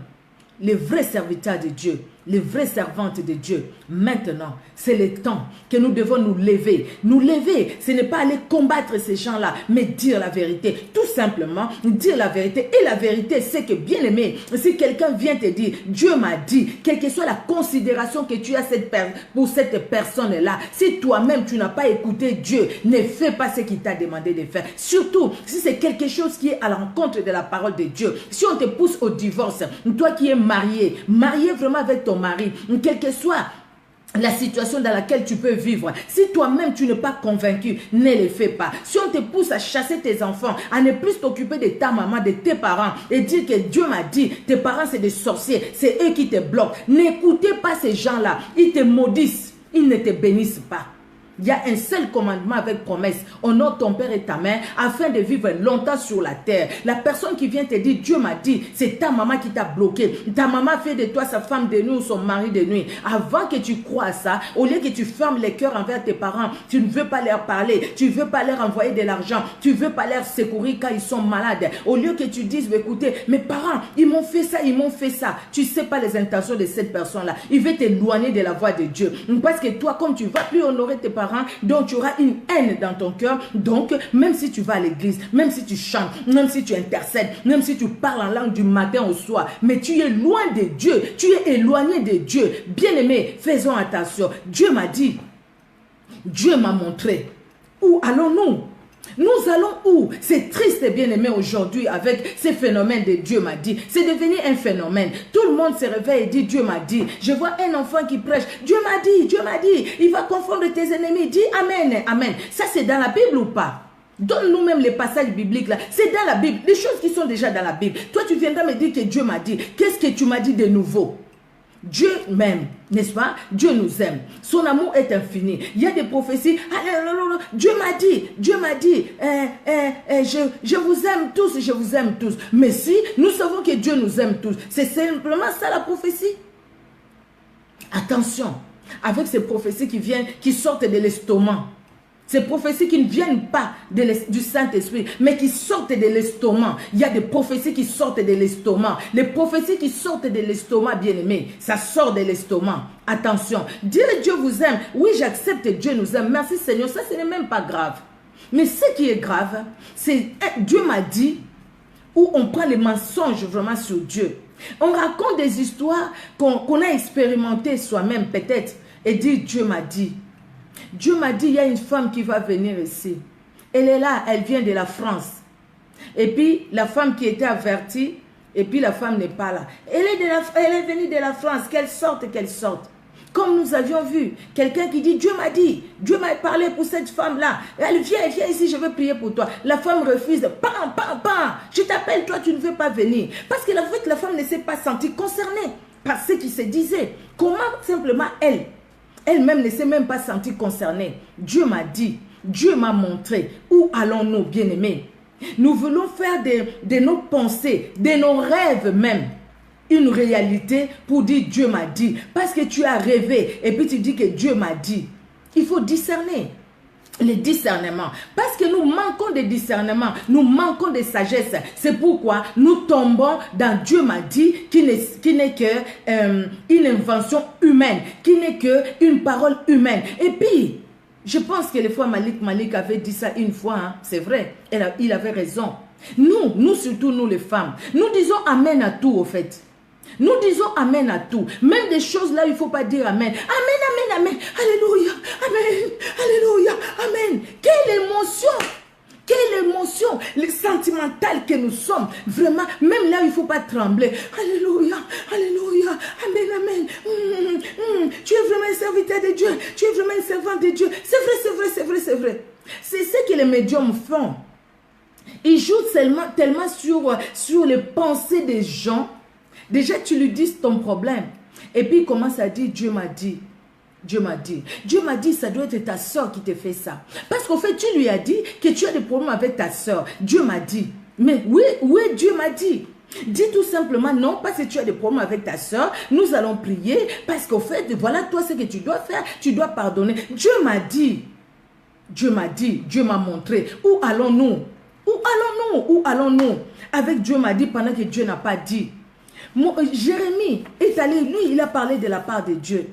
Speaker 1: Les vrais serviteurs de Dieu, les vraies servantes de Dieu. Maintenant, c'est le temps que nous devons nous lever. Nous lever, ce n'est pas aller combattre ces gens-là, mais dire la vérité. Tout simplement, dire la vérité. Et la vérité, c'est que, bien aimé, si quelqu'un vient te dire, Dieu m'a dit, quelle que soit la considération que tu as pour cette personne-là, si toi-même tu n'as pas écouté Dieu, ne fais pas ce qu'il t'a demandé de faire. Surtout, si c'est quelque chose qui est à l'encontre de la parole de Dieu. Si on te pousse au divorce, toi qui es marié vraiment avec ton mari, quelle que soit la situation dans laquelle tu peux vivre, si toi-même tu n'es pas convaincu, ne le fais pas. Si on te pousse à chasser tes enfants, à ne plus t'occuper de ta maman, de tes parents, et dire que Dieu m'a dit, tes parents c'est des sorciers, c'est eux qui te bloquent, n'écoutez pas ces gens-là, ils te maudissent, ils ne te bénissent pas. Il y a un seul commandement avec promesse. Honore ton père et ta mère afin de vivre longtemps sur la terre. La personne qui vient te dire, Dieu m'a dit, c'est ta maman qui t'a bloqué. Ta maman fait de toi sa femme de nuit ou son mari de nuit. Avant que tu crois à ça, au lieu que tu fermes les cœurs envers tes parents, tu ne veux pas leur parler, tu ne veux pas leur envoyer de l'argent, tu ne veux pas leur secourir quand ils sont malades. Au lieu que tu dises, écoutez, mes parents, ils m'ont fait ça, ils m'ont fait ça. Tu ne sais pas les intentions de cette personne-là. Il veut t'éloigner de la voie de Dieu. Parce que toi, comme tu ne vas plus honorer tes parents, donc tu auras une haine dans ton cœur. Donc même si tu vas à l'église, même si tu chantes, même si tu intercèdes, même si tu parles en langue du matin au soir, mais tu es loin de Dieu, tu es éloigné de Dieu. Bien aimé, faisons attention. Dieu m'a dit, Dieu m'a montré. Où allons-nous? Nous allons où? C'est triste et bien aimé aujourd'hui avec ces phénomènes de Dieu m'a dit. C'est devenu un phénomène. Tout le monde se réveille et dit Dieu m'a dit. Je vois un enfant qui prêche. Dieu m'a dit. Il va confondre tes ennemis. Dis Amen, Amen. Ça c'est dans la Bible ou pas? Donne-nous même les passages bibliques là. C'est dans la Bible. Les choses qui sont déjà dans la Bible. Toi tu viendras me dire que Dieu m'a dit. Qu'est-ce que tu m'as dit de nouveau? Dieu m'aime, n'est-ce pas? Dieu nous aime. Son amour est infini. Il y a des prophéties. Dieu m'a dit, je vous aime tous, je vous aime tous. Mais si nous savons que Dieu nous aime tous, c'est simplement ça la prophétie. Attention, avec ces prophéties qui sortent de l'estomac. Ces prophéties qui ne viennent pas du Saint-Esprit, mais qui sortent de l'estomac. Il y a des prophéties qui sortent de l'estomac. Les prophéties qui sortent de l'estomac, bien aimé, ça sort de l'estomac. Attention, dire Dieu vous aime. Oui, j'accepte Dieu nous aime. Merci Seigneur, ça ce n'est même pas grave. Mais ce qui est grave, c'est Dieu m'a dit, où on prend les mensonges vraiment sur Dieu. On raconte des histoires qu'on a expérimentées soi-même peut-être et dit Dieu m'a dit. Dieu m'a dit, il y a une femme qui va venir ici. Elle est là, elle vient de la France. Et puis, la femme qui était avertie, et puis la femme n'est pas là. Elle est venue de la France, qu'elle sorte, qu'elle sorte. Comme nous avions vu, quelqu'un qui dit, Dieu m'a parlé pour cette femme-là. Elle vient ici, je veux prier pour toi. La femme refuse, je t'appelle, toi tu ne veux pas venir. Parce que la femme ne s'est pas sentie concernée par ce qui se disait. Comment simplement elle-même ne s'est même pas sentie concernée. Dieu m'a dit, Dieu m'a montré. Où allons-nous, bien-aimés? Nous voulons faire de nos pensées, de nos rêves même, une réalité pour dire Dieu m'a dit. Parce que tu as rêvé et puis tu dis que Dieu m'a dit. Il faut discerner. Le discernement. Parce que nous manquons de discernement, nous manquons de sagesse. C'est pourquoi nous tombons dans Dieu m'a dit, qui n'est que une invention humaine, qui n'est que une parole humaine. Et puis, je pense que le frère Malik avait dit ça une fois, hein. C'est vrai, il avait raison. Nous surtout nous les femmes, nous disons amen à tout au fait. Nous disons amen à tout. Même des choses là, il ne faut pas dire amen. Amen, amen, amen. Alléluia, amen, alléluia, amen. Quelle émotion, le sentimental que nous sommes. Vraiment, même là, il ne faut pas trembler. Alléluia, alléluia, amen, amen. Tu es vraiment un serviteur de Dieu. Tu es vraiment un servant de Dieu. C'est vrai, c'est vrai, c'est vrai, c'est vrai. C'est ce que les médiums font. Ils jouent tellement sur les pensées des gens. Déjà, tu lui dis ton problème. Et puis, il commence à dire, Dieu m'a dit. Dieu m'a dit. Dieu m'a dit, ça doit être ta soeur qui te fait ça. Parce qu'en fait, tu lui as dit que tu as des problèmes avec ta soeur. Dieu m'a dit. Mais oui, Dieu m'a dit. Dis tout simplement, non, parce que tu as des problèmes avec ta soeur, nous allons prier. Parce qu'au fait, voilà toi ce que tu dois faire. Tu dois pardonner. Dieu m'a dit. Dieu m'a dit. Dieu m'a montré. Où allons-nous? Où allons-nous? Où allons-nous? Avec Dieu m'a dit pendant que Dieu n'a pas dit. Jérémie est allé, lui, il a parlé de la part de Dieu.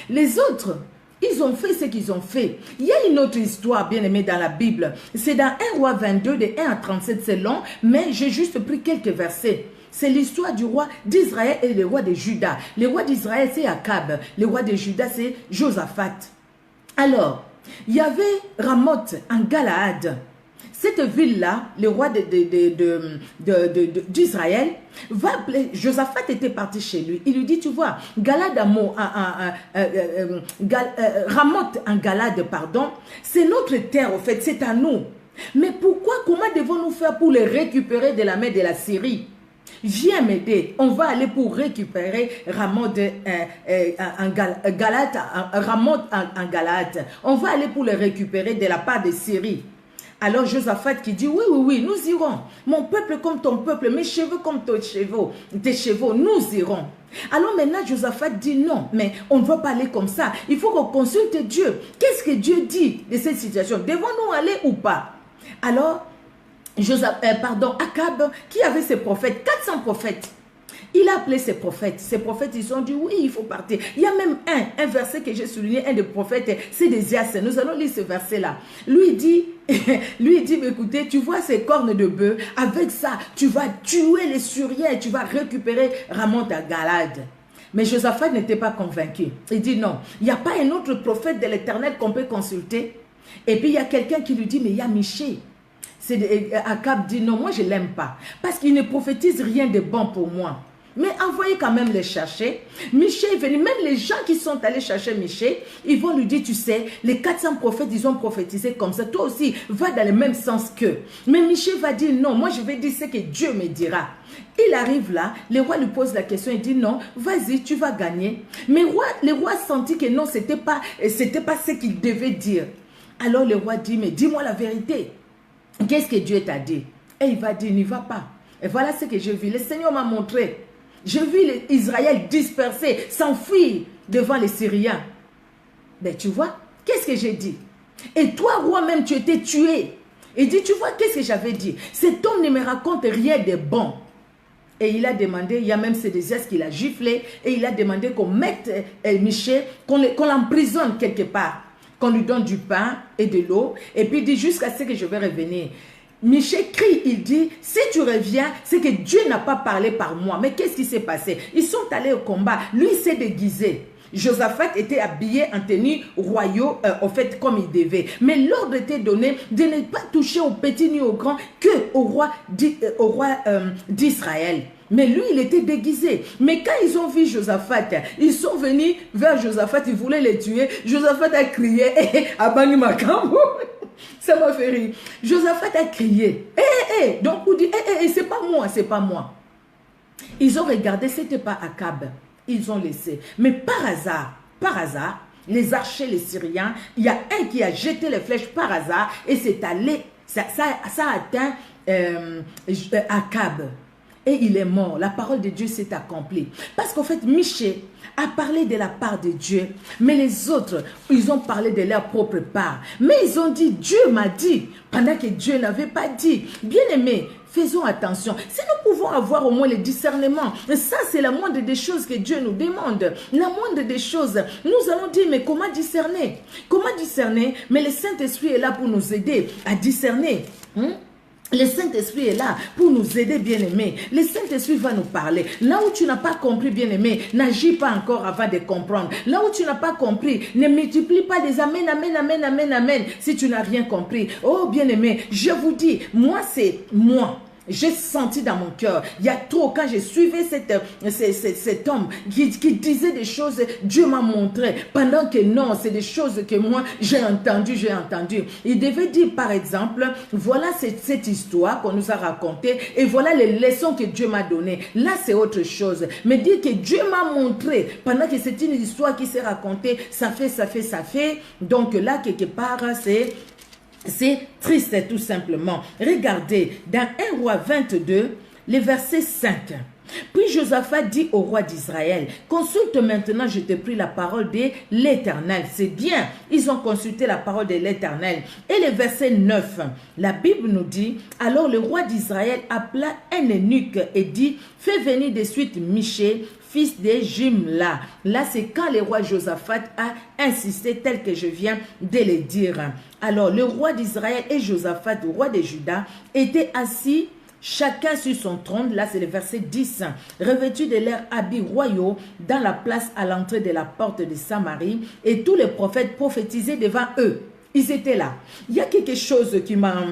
Speaker 1: Les autres, ils ont fait ce qu'ils ont fait. Il y a une autre histoire bien aimée dans la Bible. C'est dans 1 roi 22, de 1 à 37, c'est long, mais j'ai juste pris quelques versets. C'est l'histoire du roi d'Israël et le roi de Juda. Le roi d'Israël, c'est Akab. Le roi de Juda, c'est Josaphat. Alors, il y avait Ramoth en Galaad. Cette ville-là, le roi d'Israël, Josaphat était parti chez lui. Il lui dit, tu vois, Ramoth en Galade, pardon, c'est notre terre, au fait, c'est à nous. Mais comment devons-nous faire pour les récupérer de la main de la Syrie? Viens m'aider, on va aller pour récupérer Ramoth en Galade. On va aller pour les récupérer de la part de Syrie. Alors Josaphat qui dit, oui, nous irons. Mon peuple comme ton peuple, mes chevaux comme tes chevaux, nous irons. Alors maintenant Josaphat dit non, mais on ne va pas aller comme ça. Il faut qu'on consulte Dieu. Qu'est-ce que Dieu dit de cette situation? Devons-nous aller ou pas? Alors, Akab, qui avait ses prophètes, 400 prophètes. Il a appelé ses prophètes. Ses prophètes, ils ont dit, oui, il faut partir. Il y a même un verset que j'ai souligné, un des prophètes, c'est d'Ésias. Nous allons lire ce verset-là. Lui, il dit, mais écoutez, tu vois ces cornes de bœuf, avec ça, tu vas tuer les Syriens et tu vas récupérer Ramoth à Galade. Mais Josaphat n'était pas convaincu. Il dit, non, il n'y a pas un autre prophète de l'Éternel qu'on peut consulter. Et puis, il y a quelqu'un qui lui dit, mais il y a Michée. Akab dit, non, moi, je ne l'aime pas. Parce qu'il ne prophétise rien de bon pour moi. Mais envoyez quand même les chercher. Michée est venu. Même les gens qui sont allés chercher Michée, ils vont lui dire, tu sais, les 400 prophètes, ils ont prophétisé comme ça. Toi aussi, va dans le même sens qu'eux. Mais Michée va dire, non, moi je vais dire ce que Dieu me dira. Il arrive là, le roi lui pose la question, il dit, non, vas-y, tu vas gagner. Mais le roi sentit que non, c'était pas ce qu'il devait dire. Alors le roi dit, mais dis-moi la vérité. Qu'est-ce que Dieu t'a dit? Et il va dire, n'y va pas. Et voilà ce que je vis. Le Seigneur m'a montré. Je vis Israël dispersé, s'enfuir devant les Syriens. Mais tu vois, qu'est-ce que j'ai dit? Et toi, roi, même, tu étais tué. Il dit, tu vois, qu'est-ce que j'avais dit? Cet homme ne me raconte rien de bon. Et il a demandé, il y a même Sédécias qui l'a giflé, et il a demandé qu'on mette Michée, qu'on l'emprisonne quelque part, qu'on lui donne du pain et de l'eau, et puis il dit, jusqu'à ce que je vais revenir. Michée crie, il dit, si tu reviens, c'est que Dieu n'a pas parlé par moi. Mais qu'est-ce qui s'est passé? Ils sont allés au combat. Lui s'est déguisé. Josaphat était habillé en tenue royaux, au fait, comme il devait. Mais l'ordre était donné de ne pas toucher au petit ni au grand que au roi d'Israël. Mais lui, il était déguisé. Mais quand ils ont vu Josaphat, ils sont venus vers Josaphat, ils voulaient les tuer. Josaphat a crié, Abani Makambo. Ça m'a fait rire. Josaphat a crié, donc on dit, c'est pas moi, c'est pas moi. Ils ont regardé, c'était pas Akab. Ils ont laissé. Mais par hasard, les archers, les Syriens, il y a un qui a jeté les flèches par hasard et c'est allé, ça a atteint Akab. Et il est mort. La parole de Dieu s'est accomplie. Parce qu'en fait, Michée a parlé de la part de Dieu. Mais les autres, ils ont parlé de leur propre part. Mais ils ont dit, Dieu m'a dit, pendant que Dieu n'avait pas dit. Bien-aimés, faisons attention. Si nous pouvons avoir au moins le discernement, ça c'est la moindre des choses que Dieu nous demande. La moindre des choses, nous allons dire, mais comment discerner? Comment discerner? Mais le Saint-Esprit est là pour nous aider à discerner. Le Saint-Esprit est là pour nous aider, bien-aimés. Le Saint-Esprit va nous parler. Là où tu n'as pas compris, bien-aimé, n'agis pas encore avant de comprendre. Là où tu n'as pas compris, ne multiplie pas des amen, amen, amen, amen, amen, si tu n'as rien compris. Oh, bien-aimé, je vous dis, moi, c'est moi. J'ai senti dans mon cœur, il y a trop, quand j'ai suivi cet homme qui disait des choses, Dieu m'a montré, pendant que non, c'est des choses que moi j'ai entendu. Il devait dire par exemple, voilà cette histoire qu'on nous a racontée et voilà les leçons que Dieu m'a données. Là c'est autre chose, mais dire que Dieu m'a montré, pendant que c'est une histoire qui s'est racontée, ça fait, donc là quelque part c'est triste tout simplement. Regardez, dans 1 roi 22, le verset 5. Puis Josaphat dit au roi d'Israël, consulte maintenant, je te prie, la parole de l'Éternel. C'est bien, ils ont consulté la parole de l'Éternel. Et le verset 9, la Bible nous dit, alors le roi d'Israël appela un eunuque et dit, fais venir de suite Michée, fils de Jimla. Là, c'est quand le roi Josaphat a insisté tel que je viens de le dire. Alors, le roi d'Israël et Josaphat, le roi de Juda, étaient assis chacun sur son trône. Là, c'est le verset 10. Revêtus de leurs habits royaux dans la place à l'entrée de la porte de Samarie. Et tous les prophètes prophétisaient devant eux. Ils étaient là. Il y a quelque chose qui m'a...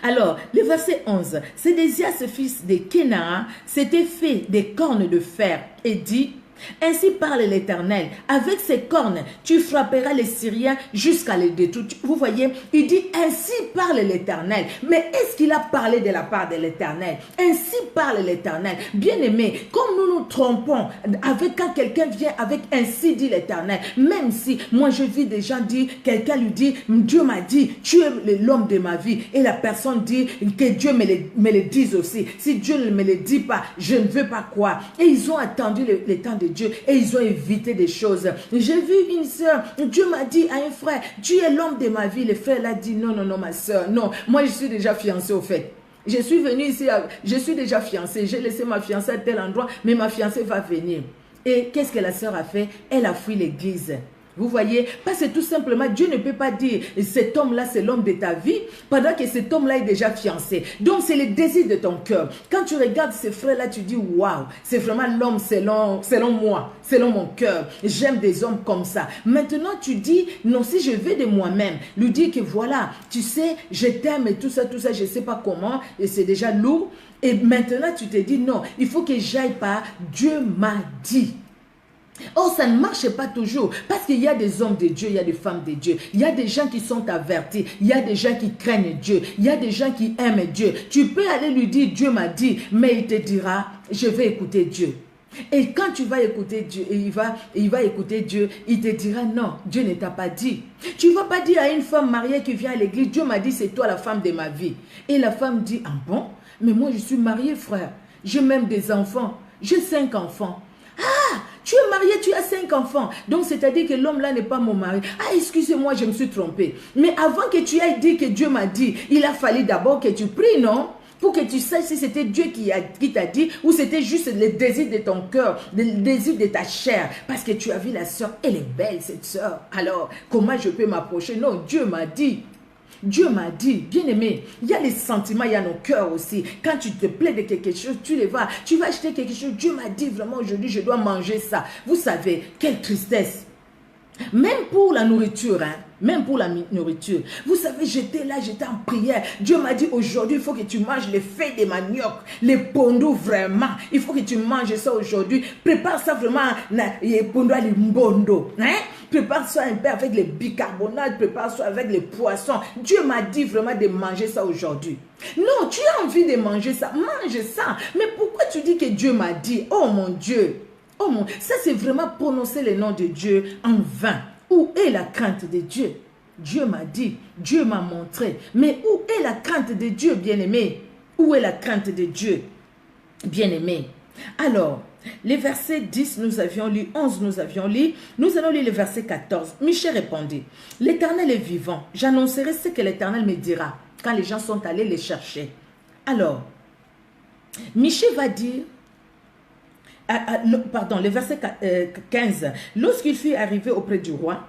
Speaker 1: Alors, le verset 11, Sédécias, fils de Kenaa, s'était fait des cornes de fer et dit, ainsi parle l'Éternel, avec ces cornes, tu frapperas les Syriens jusqu'à les détruire. Vous voyez, il dit, ainsi parle l'Éternel. Mais est-ce qu'il a parlé de la part de l'Éternel? Ainsi parle l'Éternel. Bien-aimé, comme nous nous trompons, quand quelqu'un vient avec ainsi dit l'Éternel, même si moi je vis des gens dire, quelqu'un lui dit, Dieu m'a dit, tu es l'homme de ma vie, et la personne dit que Dieu me le dise aussi. Si Dieu ne me le dit pas, je ne veux pas croire. Et ils ont attendu le temps de Dieu et ils ont évité des choses. J'ai vu une soeur, Dieu m'a dit à un frère, tu es l'homme de ma vie. Le frère l'a dit, non, ma soeur, non, moi je suis déjà fiancé au fait. Je suis venu ici, je suis déjà fiancé, j'ai laissé ma fiancée à tel endroit, mais ma fiancée va venir. Et qu'est-ce que la soeur a fait? Elle a fui l'église. Vous voyez, parce que tout simplement, Dieu ne peut pas dire, cet homme-là, c'est l'homme de ta vie, pendant que cet homme-là est déjà fiancé. Donc, c'est le désir de ton cœur. Quand tu regardes ces frères-là, tu dis, waouh, c'est vraiment l'homme selon moi, selon mon cœur. J'aime des hommes comme ça. Maintenant, tu dis, non, si je vais de moi-même, lui dire que voilà, tu sais, je t'aime et tout ça, je ne sais pas comment, et c'est déjà lourd. Et maintenant, tu te dis, non, il faut que j'aille par Dieu m'a dit. Oh, ça ne marche pas toujours parce qu'il y a des hommes de Dieu, il y a des femmes de Dieu, il y a des gens qui sont avertis, il y a des gens qui craignent Dieu, il y a des gens qui aiment Dieu. Tu peux aller lui dire, Dieu m'a dit, mais il te dira, je vais écouter Dieu. Et quand tu vas écouter Dieu, il va écouter Dieu, il te dira non, Dieu ne t'a pas dit. Tu ne vas pas dire à une femme mariée qui vient à l'église, Dieu m'a dit c'est toi la femme de ma vie. Et la femme dit, ah bon, mais moi je suis mariée frère, j'ai même des enfants, j'ai 5 enfants. Ah, tu es marié, tu as 5 enfants. Donc, c'est-à-dire que l'homme là n'est pas mon mari. Ah, excusez-moi, je me suis trompée. Mais avant que tu ailles dire que Dieu m'a dit, il a fallu d'abord que tu pries, non? Pour que tu saches si c'était Dieu qui t'a dit ou c'était juste le désir de ton cœur, le désir de ta chair. Parce que tu as vu la soeur, elle est belle cette soeur. Alors, comment je peux m'approcher? Non, Dieu m'a dit. Dieu m'a dit, bien-aimé, il y a les sentiments, il y a nos cœurs aussi. Quand tu te plais de quelque chose, tu vas acheter quelque chose. Dieu m'a dit vraiment aujourd'hui, je dois manger ça. Vous savez, quelle tristesse. Même pour la nourriture, hein, même pour la nourriture. Vous savez, j'étais là, j'étais en prière. Dieu m'a dit aujourd'hui, il faut que tu manges les feuilles de manioc, les pondous vraiment. Il faut que tu manges ça aujourd'hui. Prépare ça vraiment, les pondous à l'imbondo. Hein? Prépare ça un peu avec les bicarbonates, prépare ça avec les poissons. Dieu m'a dit vraiment de manger ça aujourd'hui. Non, tu as envie de manger ça, mange ça. Mais pourquoi tu dis que Dieu m'a dit? Oh mon Dieu. Oh mon, ça c'est vraiment prononcer le nom de Dieu en vain. Où est la crainte de Dieu? Dieu m'a dit, Dieu m'a montré. Mais où est la crainte de Dieu, bien-aimé? Où est la crainte de Dieu, bien-aimé? Alors, les versets 10, nous avions lu, 11, nous avions lu. Nous allons lire le verset 14. Michée répondit, l'Éternel est vivant. J'annoncerai ce que l'Éternel me dira quand les gens sont allés les chercher. Alors, Michée va dire, pardon, le verset 15. Lorsqu'il fut arrivé auprès du roi,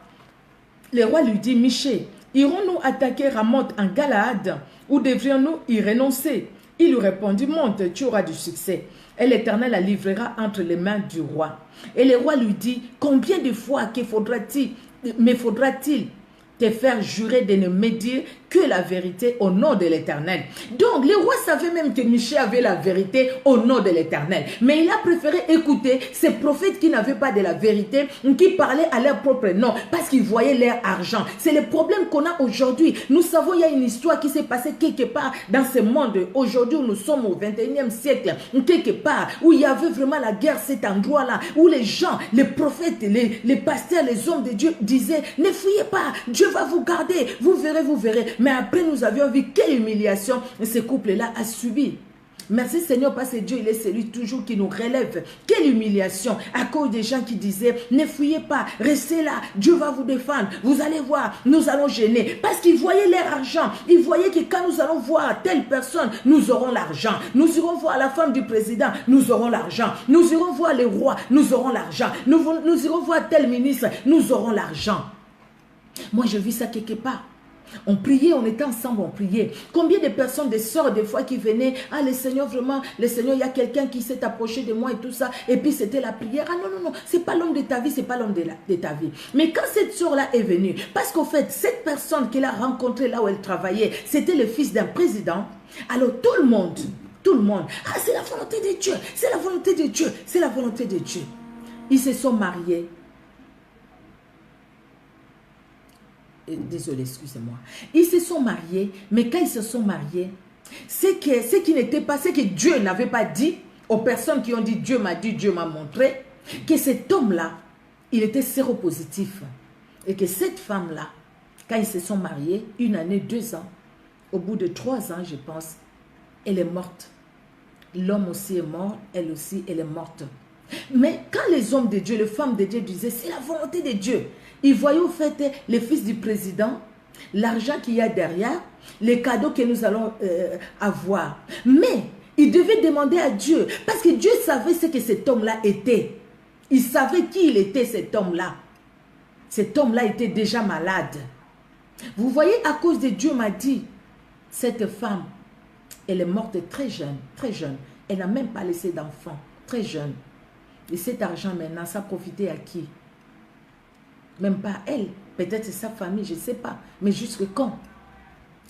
Speaker 1: le roi lui dit, Michée, irons-nous attaquer Ramoth en Galaad ou devrions-nous y renoncer? Il lui répondit, monte, tu auras du succès. Et l'Éternel la livrera entre les mains du roi. Et le roi lui dit, combien de fois me faudra-t-il te faire jurer de ne me dire que la vérité au nom de l'Éternel? Donc, le roi savait même que Michée avait la vérité au nom de l'Éternel. Mais il a préféré écouter ces prophètes qui n'avaient pas de la vérité, qui parlaient à leur propre nom, parce qu'ils voyaient leur argent. C'est le problème qu'on a aujourd'hui. Nous savons, il y a une histoire qui s'est passée quelque part dans ce monde. Aujourd'hui, nous sommes au 21e siècle, quelque part, où il y avait vraiment la guerre, cet endroit-là, où les gens, les prophètes, les pasteurs, les hommes de Dieu disaient, ne fuyez pas, Dieu va vous garder, vous verrez, vous verrez. Mais après, nous avions vu quelle humiliation ce couple-là a subi. Merci Seigneur, parce que Dieu, il est celui toujours qui nous relève. Quelle humiliation à cause des gens qui disaient, ne fuyez pas, restez là, Dieu va vous défendre. Vous allez voir, nous allons gêner. Parce qu'ils voyaient leur argent. Ils voyaient que quand nous allons voir telle personne, nous aurons l'argent. Nous irons voir la femme du président, nous aurons l'argent. Nous irons voir les rois, nous aurons l'argent. Nous irons voir tel ministre, nous aurons l'argent. Moi, je vis ça quelque part. On priait, on était ensemble, on priait. Combien de personnes, des sœurs, des fois, qui venaient, ah, le Seigneur, vraiment, le Seigneur, il y a quelqu'un qui s'est approché de moi et tout ça. Et puis, c'était la prière. Ah non, non, non, c'est pas l'homme de ta vie, c'est pas l'homme de ta vie. Mais quand cette sœur-là est venue, parce qu'au fait, cette personne qu'elle a rencontrée là où elle travaillait, c'était le fils d'un président. Alors, tout le monde, ah, c'est la volonté de Dieu, c'est la volonté de Dieu, c'est la volonté de Dieu. Ils se sont mariés. Désolé, excusez-moi. Ils se sont mariés, mais quand ils se sont mariés, ce qui n'était pas, ce que Dieu n'avait pas dit aux personnes qui ont dit Dieu m'a dit, Dieu m'a montré, que cet homme-là, il était séropositif. Et que cette femme-là, quand ils se sont mariés, 1 année, 2 ans, au bout de 3 ans, je pense, elle est morte. L'homme aussi est mort, elle aussi, elle est morte. Mais quand les hommes de Dieu, les femmes de Dieu disaient, c'est la volonté de Dieu. Ils voyaient au fait le fils du président, l'argent qu'il y a derrière, les cadeaux que nous allons avoir. Mais ils devaient demander à Dieu, parce que Dieu savait ce que cet homme-là était. Il savait qui il était, cet homme-là. Cet homme-là était déjà malade. Vous voyez, à cause de Dieu m'a dit, cette femme, elle est morte très jeune, très jeune. Elle n'a même pas laissé d'enfant, très jeune. Et cet argent maintenant, ça profitait à qui? Même pas elle. Peut-être c'est sa famille, je ne sais pas. Mais jusque quand?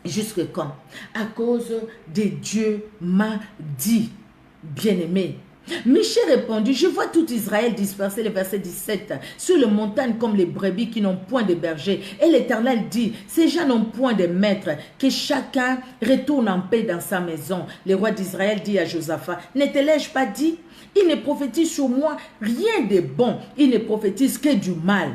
Speaker 1: Jusque quand? À cause de Dieu m'a dit, bien-aimé. Michée répondit, je vois tout Israël dispersé, le verset 17, sur les montagnes comme les brebis qui n'ont point de berger. Et l'Éternel dit, ces gens n'ont point de maître, que chacun retourne en paix dans sa maison. Le roi d'Israël dit à Josaphat, ne te l'ai-je pas dit? Il ne prophétise sur moi rien de bon, il ne prophétise que du mal.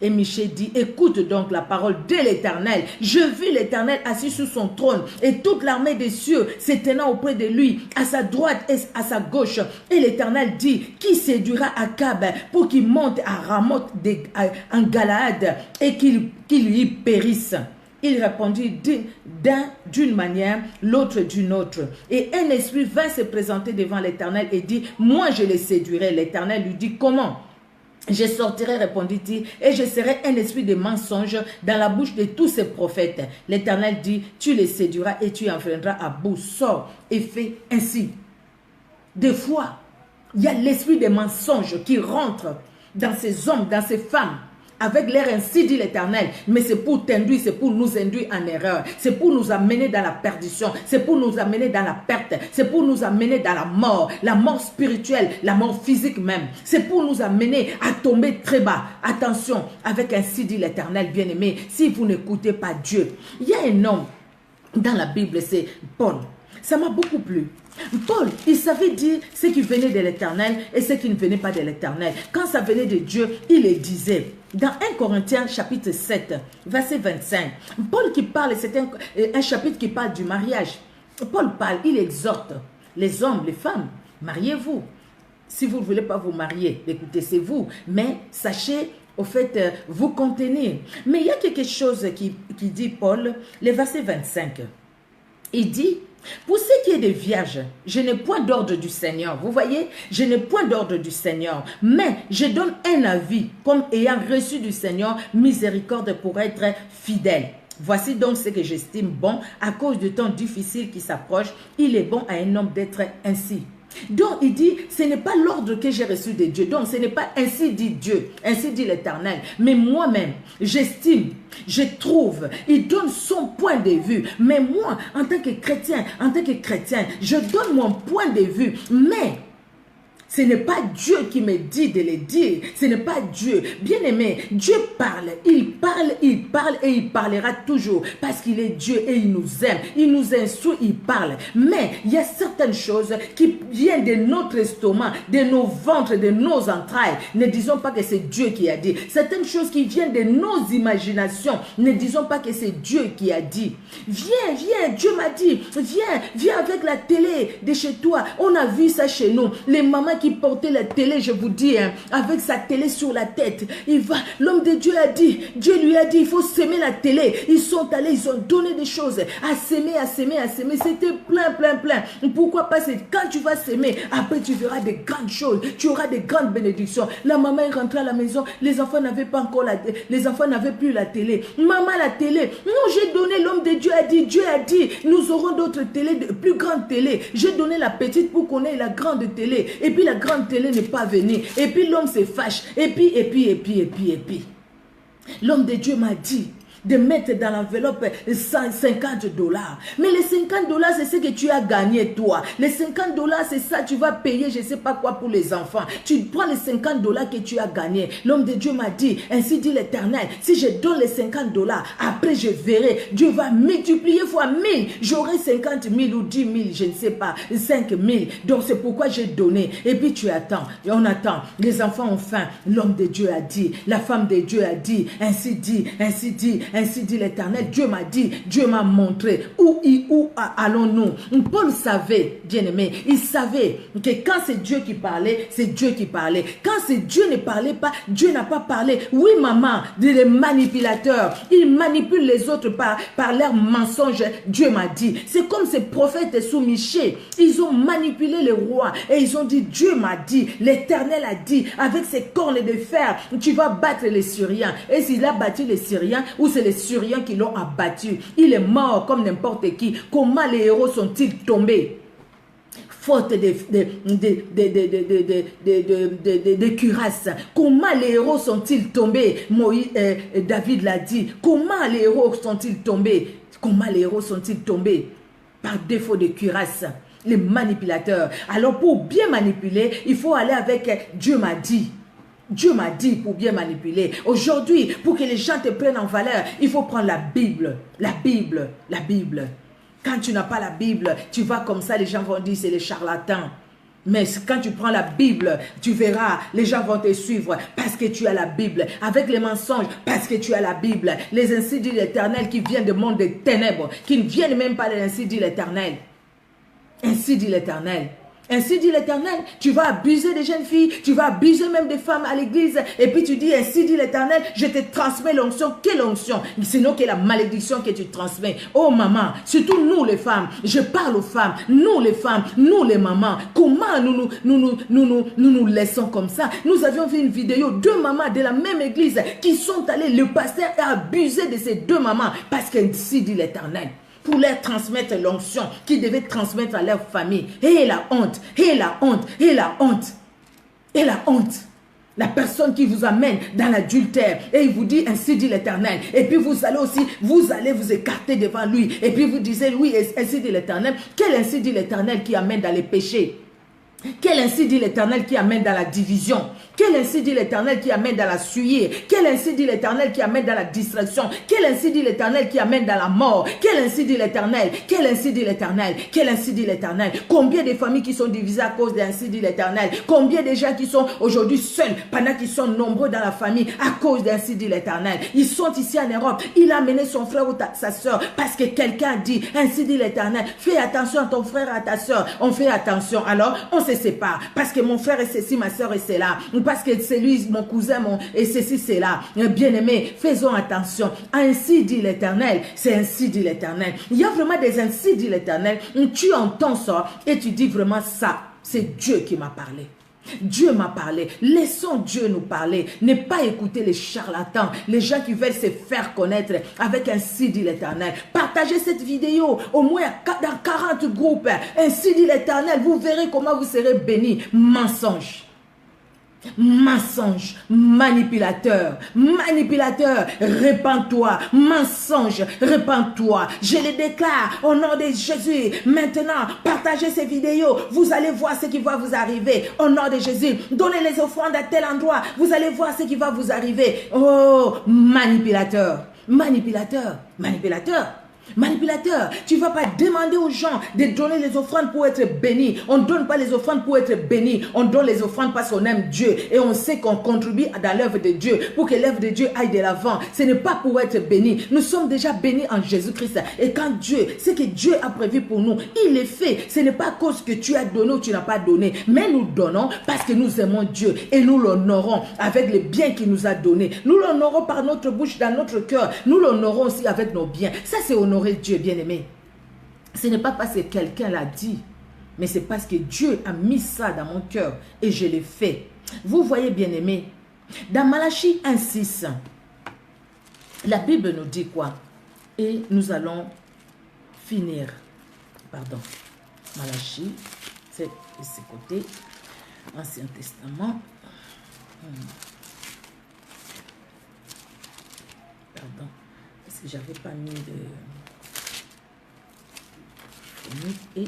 Speaker 1: Et Michée dit, écoute donc la parole de l'Éternel. Je vis l'Éternel assis sur son trône et toute l'armée des cieux se tenant auprès de lui, à sa droite et à sa gauche. Et l'Éternel dit, qui séduira Akab pour qu'il monte à Ramoth en Galaad et qu'il y périsse? Il répondit d'une manière, l'autre d'une autre. Et un esprit vint se présenter devant l'Éternel et dit, moi je les séduirai. L'Éternel lui dit, comment? Je sortirai, répondit-il, et je serai un esprit de mensonge dans la bouche de tous ces prophètes. L'Éternel dit, tu les séduiras et tu enfreindras à bout. Sors et fais ainsi. Des fois, il y a l'esprit des mensonges qui rentre dans ces hommes, dans ces femmes, avec l'air ainsi dit l'Éternel, mais c'est pour t'induire, c'est pour nous induire en erreur, c'est pour nous amener dans la perdition, c'est pour nous amener dans la perte, c'est pour nous amener dans la mort spirituelle, la mort physique même, c'est pour nous amener à tomber très bas. Attention, avec ainsi dit l'Éternel, bien-aimé, si vous n'écoutez pas Dieu, il y a un homme dans la Bible, c'est Paul. Ça m'a beaucoup plu. Paul, il savait dire ce qui venait de l'Éternel et ce qui ne venait pas de l'Éternel. Quand ça venait de Dieu, il le disait. Dans 1 Corinthiens chapitre 7, verset 25, Paul qui parle, c'est un chapitre qui parle du mariage. Paul parle, il exhorte les hommes, les femmes, mariez-vous. Si vous ne voulez pas vous marier, écoutez, c'est vous. Mais sachez, au fait, vous contenir. Mais il y a quelque chose qui dit Paul, le verset 25. Il dit, pour ce qui est des vierges, je n'ai point d'ordre du Seigneur. Vous voyez, je n'ai point d'ordre du Seigneur. Mais je donne un avis comme ayant reçu du Seigneur miséricorde pour être fidèle. Voici donc ce que j'estime bon à cause du temps difficile qui s'approche. Il est bon à un homme d'être ainsi. Donc il dit, ce n'est pas l'ordre que j'ai reçu de Dieu. Donc ce n'est pas ainsi dit Dieu, ainsi dit l'Éternel. Mais moi-même, j'estime, je trouve, il donne son point de vue. Mais moi, en tant que chrétien, je donne mon point de vue. Mais ce n'est pas Dieu qui me dit de le dire. Ce n'est pas Dieu. Bien-aimé, Dieu parle et il parlera toujours. Parce qu'il est Dieu et il nous aime. Il nous instruit, il parle. Mais il y a certaines choses qui viennent de notre estomac, de nos ventres, de nos entrailles. Ne disons pas que c'est Dieu qui a dit. Certaines choses qui viennent de nos imaginations. Ne disons pas que c'est Dieu qui a dit. Viens, Dieu m'a dit. Viens avec la télé de chez toi. On a vu ça chez nous. Les mamans qui portait la télé, je vous dis, hein, avec sa télé sur la tête. L'homme de Dieu a dit, Dieu lui a dit, il faut s'aimer la télé. Ils sont allés, ils ont donné des choses à s'aimer. C'était plein. Pourquoi pas, c'est quand tu vas s'aimer, après tu verras des grandes choses, tu auras des grandes bénédictions. La maman est rentrée à la maison, les enfants n'avaient pas encore les enfants n'avaient plus la télé. Maman, la télé, non, j'ai donné, l'homme de Dieu a dit, nous aurons d'autres télés, de plus grandes télé. J'ai donné la petite pour qu'on ait la grande télé. Et puis la grande télé n'est pas venue. Et puis l'homme se fâche. Et puis. L'homme de Dieu m'a dit de mettre dans l'enveloppe $50. Mais les $50, c'est ce que tu as gagné toi. Les $50, c'est ça, tu vas payer je ne sais pas quoi pour les enfants. Tu prends les $50 que tu as gagné. L'homme de Dieu m'a dit, ainsi dit l'Éternel, si je donne les $50, après je verrai, Dieu va multiplier fois 1000. J'aurai 50 000 ou 10 000, je ne sais pas, 5 000. Donc c'est pourquoi j'ai donné. Et puis tu attends, et on attend. Les enfants ont faim. L'homme de Dieu a dit, la femme de Dieu a dit, ainsi dit l'Éternel. Dieu m'a dit, Dieu m'a montré. Où allons-nous? Paul savait, bien-aimé, il savait que quand c'est Dieu qui parlait, c'est Dieu qui parlait. Quand c'est Dieu ne parlait pas, Dieu n'a pas parlé. Oui, maman, les manipulateurs, ils manipulent les autres par leurs mensonges. Dieu m'a dit. C'est comme ces prophètes sous Michée. Ils ont manipulé le roi et ils ont dit, Dieu m'a dit, l'Éternel a dit, avec ses cornes de fer, tu vas battre les Syriens. Et s'il a battu les Syriens, ou c'est les Syriens qui l'ont abattu, il est mort comme n'importe qui. Comment les héros sont-ils tombés? Faute de cuirasses. Comment les héros sont-ils tombés? David l'a dit. Comment les héros sont-ils tombés? Comment les héros sont-ils tombés? Par défaut de cuirasses. Les manipulateurs. Alors pour bien manipuler, il faut aller avec Dieu m'a dit. Dieu m'a dit pour bien manipuler. Aujourd'hui, pour que les gens te prennent en valeur, il faut prendre la Bible. La Bible. Quand tu n'as pas la Bible, tu vas comme ça, les gens vont dire c'est les charlatans. Mais quand tu prends la Bible, tu verras, les gens vont te suivre parce que tu as la Bible. Avec les mensonges, parce que tu as la Bible. Les ainsi dit l'Éternel qui viennent du monde des ténèbres, qui ne viennent même pas de ainsi dit l'Éternel. Ainsi dit l'Éternel. Ainsi dit l'Éternel, tu vas abuser des jeunes filles, tu vas abuser même des femmes à l'église. Et puis tu dis, ainsi dit l'Éternel, je te transmets l'onction. Quelle onction? Sinon que la malédiction que tu transmets. Oh maman, surtout nous les femmes, je parle aux femmes, nous les femmes, nous les mamans. Comment nous laissons comme ça? Nous avions fait une vidéo, 2 mamans de la même église qui sont allées, le pasteur a abusé de ces 2 mamans parce qu'ainsi dit l'Éternel. Pour leur transmettre l'onction qu'ils devaient transmettre à leur famille. Et la honte, et la honte, et la honte, et la honte. La personne qui vous amène dans l'adultère et il vous dit ainsi dit l'Éternel. Et puis vous allez aussi, vous allez vous écarter devant lui. Et puis vous disiez oui, ainsi dit l'Éternel. Quel ainsi dit l'Éternel qui amène dans les péchés? Quel ainsi dit l'Éternel qui amène dans la division? Quel ainsi dit l'Éternel qui amène dans la suie? Quel ainsi dit l'Éternel qui amène dans la distraction? Quel ainsi dit l'Éternel qui amène dans la mort? Quel ainsi dit l'Éternel? Quel ainsi dit l'Éternel? Quel ainsi dit l'Éternel? Combien de familles qui sont divisées à cause d'ainsi dit l'Éternel? Combien de gens qui sont aujourd'hui seuls pendant qu'ils sont nombreux dans la famille à cause d'ainsi dit l'Éternel? Ils sont ici en Europe. Il a amené son frère ou sa soeur parce que quelqu'un dit ainsi dit l'Éternel. Fais attention à ton frère et à ta soeur. On fait attention. Alors on se sépare parce que mon frère est ceci, ma soeur est cela, parce que c'est lui, mon cousin, et ceci, c'est là. Bien-aimés, faisons attention. Ainsi dit l'Éternel, c'est ainsi dit l'Éternel. Il y a vraiment des ainsi dit l'Éternel. Tu entends ça et tu dis vraiment ça, c'est Dieu qui m'a parlé. Dieu m'a parlé. Laissons Dieu nous parler. Ne pas écouter les charlatans, les gens qui veulent se faire connaître avec ainsi dit l'Éternel. Partagez cette vidéo au moins dans 40 groupes. Ainsi dit l'Éternel, vous verrez comment vous serez bénis. Mensonge. Mensonge, manipulateur, manipulateur, répands-toi, mensonge, répands-toi. Je le déclare au nom de Jésus. Maintenant, partagez ces vidéos. Vous allez voir ce qui va vous arriver. Au nom de Jésus, donnez les offrandes à tel endroit. Vous allez voir ce qui va vous arriver. Oh, manipulateur, manipulateur, manipulateur. Manipulateur, tu ne vas pas demander aux gens de donner les offrandes pour être bénis. On ne donne pas les offrandes pour être bénis. On donne les offrandes parce qu'on aime Dieu. Et on sait qu'on contribue dans l'œuvre de Dieu. Pour que l'œuvre de Dieu aille de l'avant. Ce n'est pas pour être bénis. Nous sommes déjà bénis en Jésus-Christ. Et quand Dieu, ce que Dieu a prévu pour nous, il est fait. Ce n'est pas à cause que tu as donné ou tu n'as pas donné. Mais nous donnons parce que nous aimons Dieu. Et nous l'honorons avec les biens qu'il nous a donnés. Nous l'honorons par notre bouche, dans notre cœur. Nous l'honorons aussi avec nos biens. Ça, c'est honorer Dieu, bien-aimé. Ce n'est pas parce que quelqu'un l'a dit, mais c'est parce que Dieu a mis ça dans mon cœur et je l'ai fait. Vous voyez, bien-aimé, dans Malachie 1:6, la Bible nous dit quoi? Et nous allons finir. Pardon. Malachie, c'est de ce côté, Ancien Testament. Pardon, parce que j'avais pas mis de... et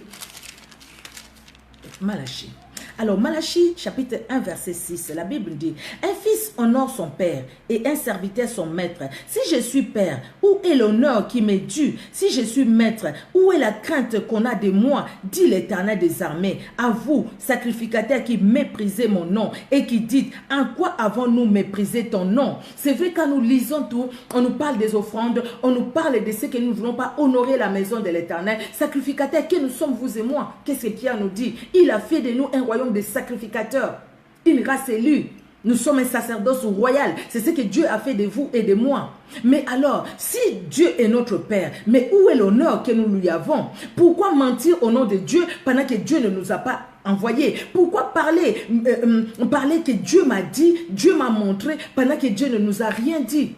Speaker 1: Malachie. Alors, Malachie, chapitre 1, verset 6, la Bible dit, « Un fils honore son père et un serviteur son maître. Si je suis père, où est l'honneur qui m'est dû? Si je suis maître, où est la crainte qu'on a de moi? Dit l'Éternel des armées. À vous, sacrificateurs qui méprisez mon nom et qui dites, en quoi avons-nous méprisé ton nom? » C'est vrai, quand nous lisons tout, on nous parle des offrandes, on nous parle de ce que nous ne voulons pas honorer la maison de l'Éternel. Sacrificateurs, que nous sommes, vous et moi. Qu'est-ce que Pierre nous dit? Il a fait de nous un royaume des sacrificateurs, une race élue. Nous sommes un sacerdoce royal. C'est ce que Dieu a fait de vous et de moi. Mais alors, si Dieu est notre Père, mais où est l'honneur que nous lui avons? Pourquoi mentir au nom de Dieu pendant que Dieu ne nous a pas envoyés? Pourquoi parler que Dieu m'a dit, Dieu m'a montré, pendant que Dieu ne nous a rien dit?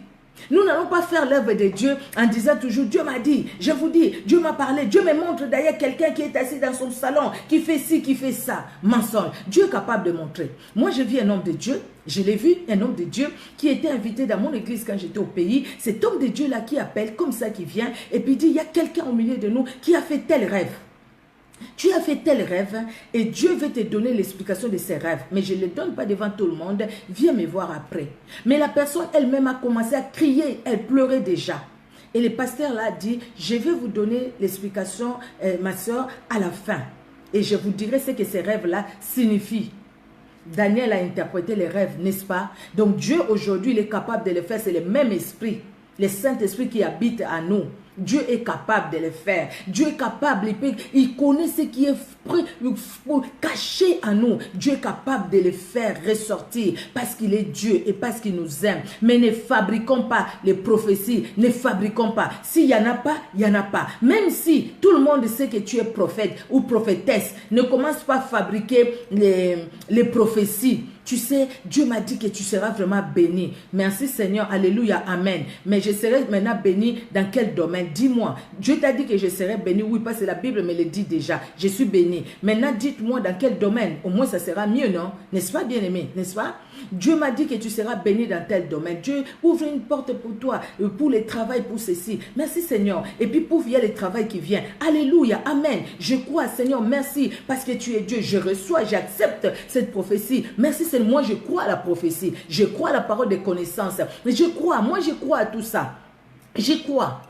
Speaker 1: Nous n'allons pas faire l'œuvre de Dieu en disant toujours, Dieu m'a dit, je vous dis, Dieu m'a parlé, Dieu me montre d'ailleurs quelqu'un qui est assis dans son salon, qui fait ci, qui fait ça. Mensonge. Dieu est capable de montrer. Moi, je vis un homme de Dieu, je l'ai vu, un homme de Dieu qui était invité dans mon église quand j'étais au pays. Cet homme de Dieu-là qui appelle, comme ça, qui vient, et puis dit, il y a quelqu'un au milieu de nous qui a fait tel rêve. Tu as fait tel rêve et Dieu veut te donner l'explication de ces rêves. Mais je ne le donne pas devant tout le monde. Viens me voir après. Mais la personne elle-même a commencé à crier. Elle pleurait déjà. Et le pasteur là dit, je vais vous donner l'explication, ma soeur, à la fin. Et je vous dirai ce que ces rêves-là signifient. Daniel a interprété les rêves, n'est-ce pas? Donc Dieu aujourd'hui, il est capable de le faire. C'est le même esprit. Le Saint-Esprit qui habite à nous. Dieu est capable de le faire. Dieu est capable, il connaît ce qui est caché à nous. Dieu est capable de le faire ressortir parce qu'il est Dieu et parce qu'il nous aime. Mais ne fabriquons pas les prophéties, ne fabriquons pas. S'il n'y en a pas, il n'y en a pas. Même si tout le monde sait que tu es prophète ou prophétesse, ne commence pas à fabriquer les prophéties. Tu sais, Dieu m'a dit que tu seras vraiment béni. Merci Seigneur, alléluia, amen. Mais je serai maintenant béni dans quel domaine? Dis-moi. Dieu t'a dit que je serai béni. Oui, parce que la Bible me le dit déjà. Je suis béni. Maintenant, dites-moi dans quel domaine. Au moins, ça sera mieux, non? N'est-ce pas, bien-aimé? N'est-ce pas? Dieu m'a dit que tu seras béni dans tel domaine. Dieu ouvre une porte pour toi, pour le travail, pour ceci. Merci Seigneur. Et puis pour il y a le travail qui vient. Alléluia, amen. Je crois, Seigneur, merci parce que tu es Dieu. Je reçois, j'accepte cette prophétie. Merci Seigneur. Moi, je crois à la prophétie. Je crois à la parole de connaissance. Je crois, moi, je crois à tout ça. Je crois.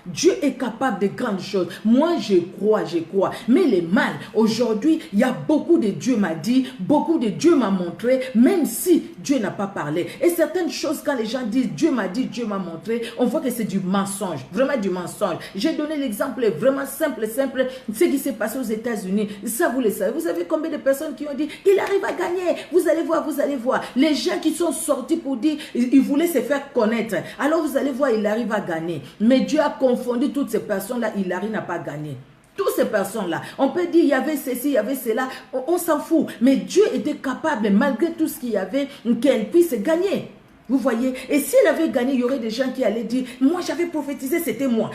Speaker 1: Dieu est capable de grandes choses. Moi, je crois. Mais les mal, aujourd'hui, il y a beaucoup de Dieu m'a dit, beaucoup de Dieu m'a montré, même si Dieu n'a pas parlé. Et certaines choses, quand les gens disent Dieu m'a dit, Dieu m'a montré, on voit que c'est du mensonge, vraiment du mensonge. J'ai donné l'exemple vraiment simple, ce qui s'est passé aux États-Unis. Ça, vous le savez. Vous savez combien de personnes qui ont dit, il arrive à gagner. Vous allez voir. Les gens qui sont sortis pour dire, ils voulaient se faire connaître. Alors, vous allez voir, il arrive à gagner. Mais Dieu a confondu toutes ces personnes-là. Hilary n'a pas gagné. Toutes ces personnes-là, on peut dire il y avait ceci, il y avait cela, on s'en fout. Mais Dieu était capable, malgré tout ce qu'il y avait, qu'elle puisse gagner. Vous voyez? Et si elle avait gagné, il y aurait des gens qui allaient dire, moi j'avais prophétisé, c'était moi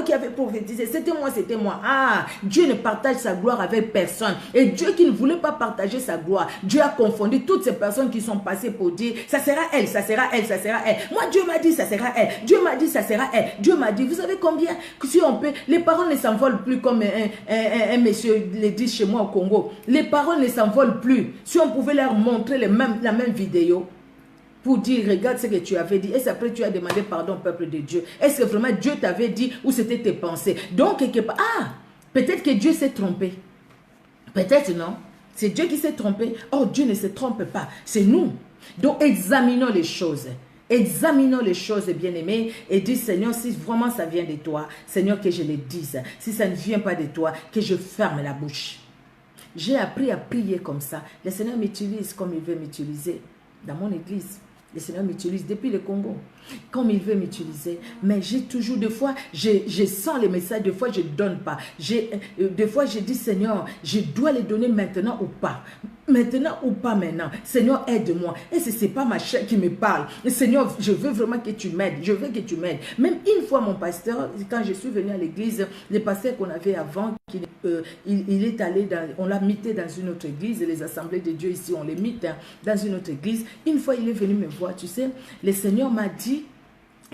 Speaker 1: qui avais prophétisé, c'était moi. Ah, Dieu ne partage sa gloire avec personne. Et Dieu qui ne voulait pas partager sa gloire, Dieu a confondu toutes ces personnes qui sont passées pour dire, ça sera elle. Moi, Dieu m'a dit, ça sera elle. Dieu m'a dit, ça sera elle. Dieu m'a dit, vous savez combien? Si on peut, les paroles ne s'envolent plus comme un monsieur le dit chez moi au Congo. Les paroles ne s'envolent plus. Si on pouvait leur montrer la même vidéo, pour dire, regarde ce que tu avais dit. Est-ce après tu as demandé pardon au peuple de Dieu? Est-ce que vraiment Dieu t'avait dit ou c'était tes pensées? Donc, quelque part, peut-être que Dieu s'est trompé. Peut-être non. C'est Dieu qui s'est trompé. Oh, Dieu ne se trompe pas. C'est nous. Donc, examinons les choses. Examinons les choses, bien-aimés, et dis, Seigneur, si vraiment ça vient de toi, Seigneur, que je le dise. Si ça ne vient pas de toi, que je ferme la bouche. J'ai appris à prier comme ça. Le Seigneur m'utilise comme il veut m'utiliser dans mon église. Le Seigneur m'utilise depuis le Congo, comme il veut m'utiliser. Mais j'ai toujours, des fois, je sens les messages, des fois, je ne donne pas. Des fois, je dis, Seigneur, je dois les donner maintenant ou pas. Maintenant ou pas maintenant. Seigneur, aide-moi. Et ce n'est pas ma chair qui me parle. Seigneur, je veux vraiment que tu m'aides. Je veux que tu m'aides. Même une fois, mon pasteur, quand je suis venu à l'église, le pasteur qu'on avait avant, il est allé, on l'a mité dans une autre église. Les assemblées de Dieu ici, on les mite dans une autre église. Une fois, il est venu me voir. Tu sais, le Seigneur m'a dit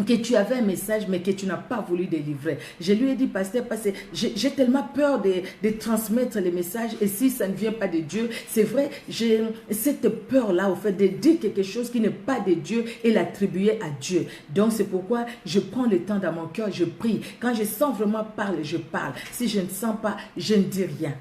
Speaker 1: que tu avais un message, mais que tu n'as pas voulu délivrer. Je lui ai dit, pasteur, parce que j'ai tellement peur de transmettre les messages, et si ça ne vient pas de Dieu, c'est vrai, j'ai cette peur-là, au fait, de dire quelque chose qui n'est pas de Dieu et l'attribuer à Dieu. Donc, c'est pourquoi je prends le temps dans mon cœur, je prie. Quand je sens vraiment parler, je parle. Si je ne sens pas, je ne dis rien.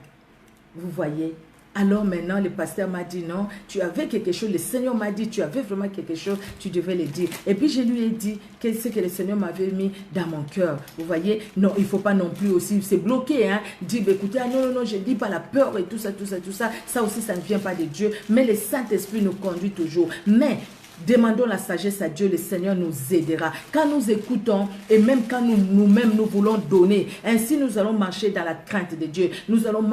Speaker 1: Vous voyez? Alors maintenant, le pasteur m'a dit non, tu avais quelque chose, le Seigneur m'a dit, tu avais vraiment quelque chose, tu devais le dire. Et puis je lui ai dit qu'est-ce que le Seigneur m'avait mis dans mon cœur. Vous voyez, non, il ne faut pas non plus aussi se bloquer, hein. Dire, écoutez, non, je ne dis pas la peur et tout ça, ça aussi, ça ne vient pas de Dieu. Mais le Saint-Esprit nous conduit toujours. Mais demandons la sagesse à Dieu, le Seigneur nous aidera. Quand nous écoutons et même quand nous-mêmes nous voulons donner, ainsi nous allons marcher dans la crainte de Dieu. Nous allons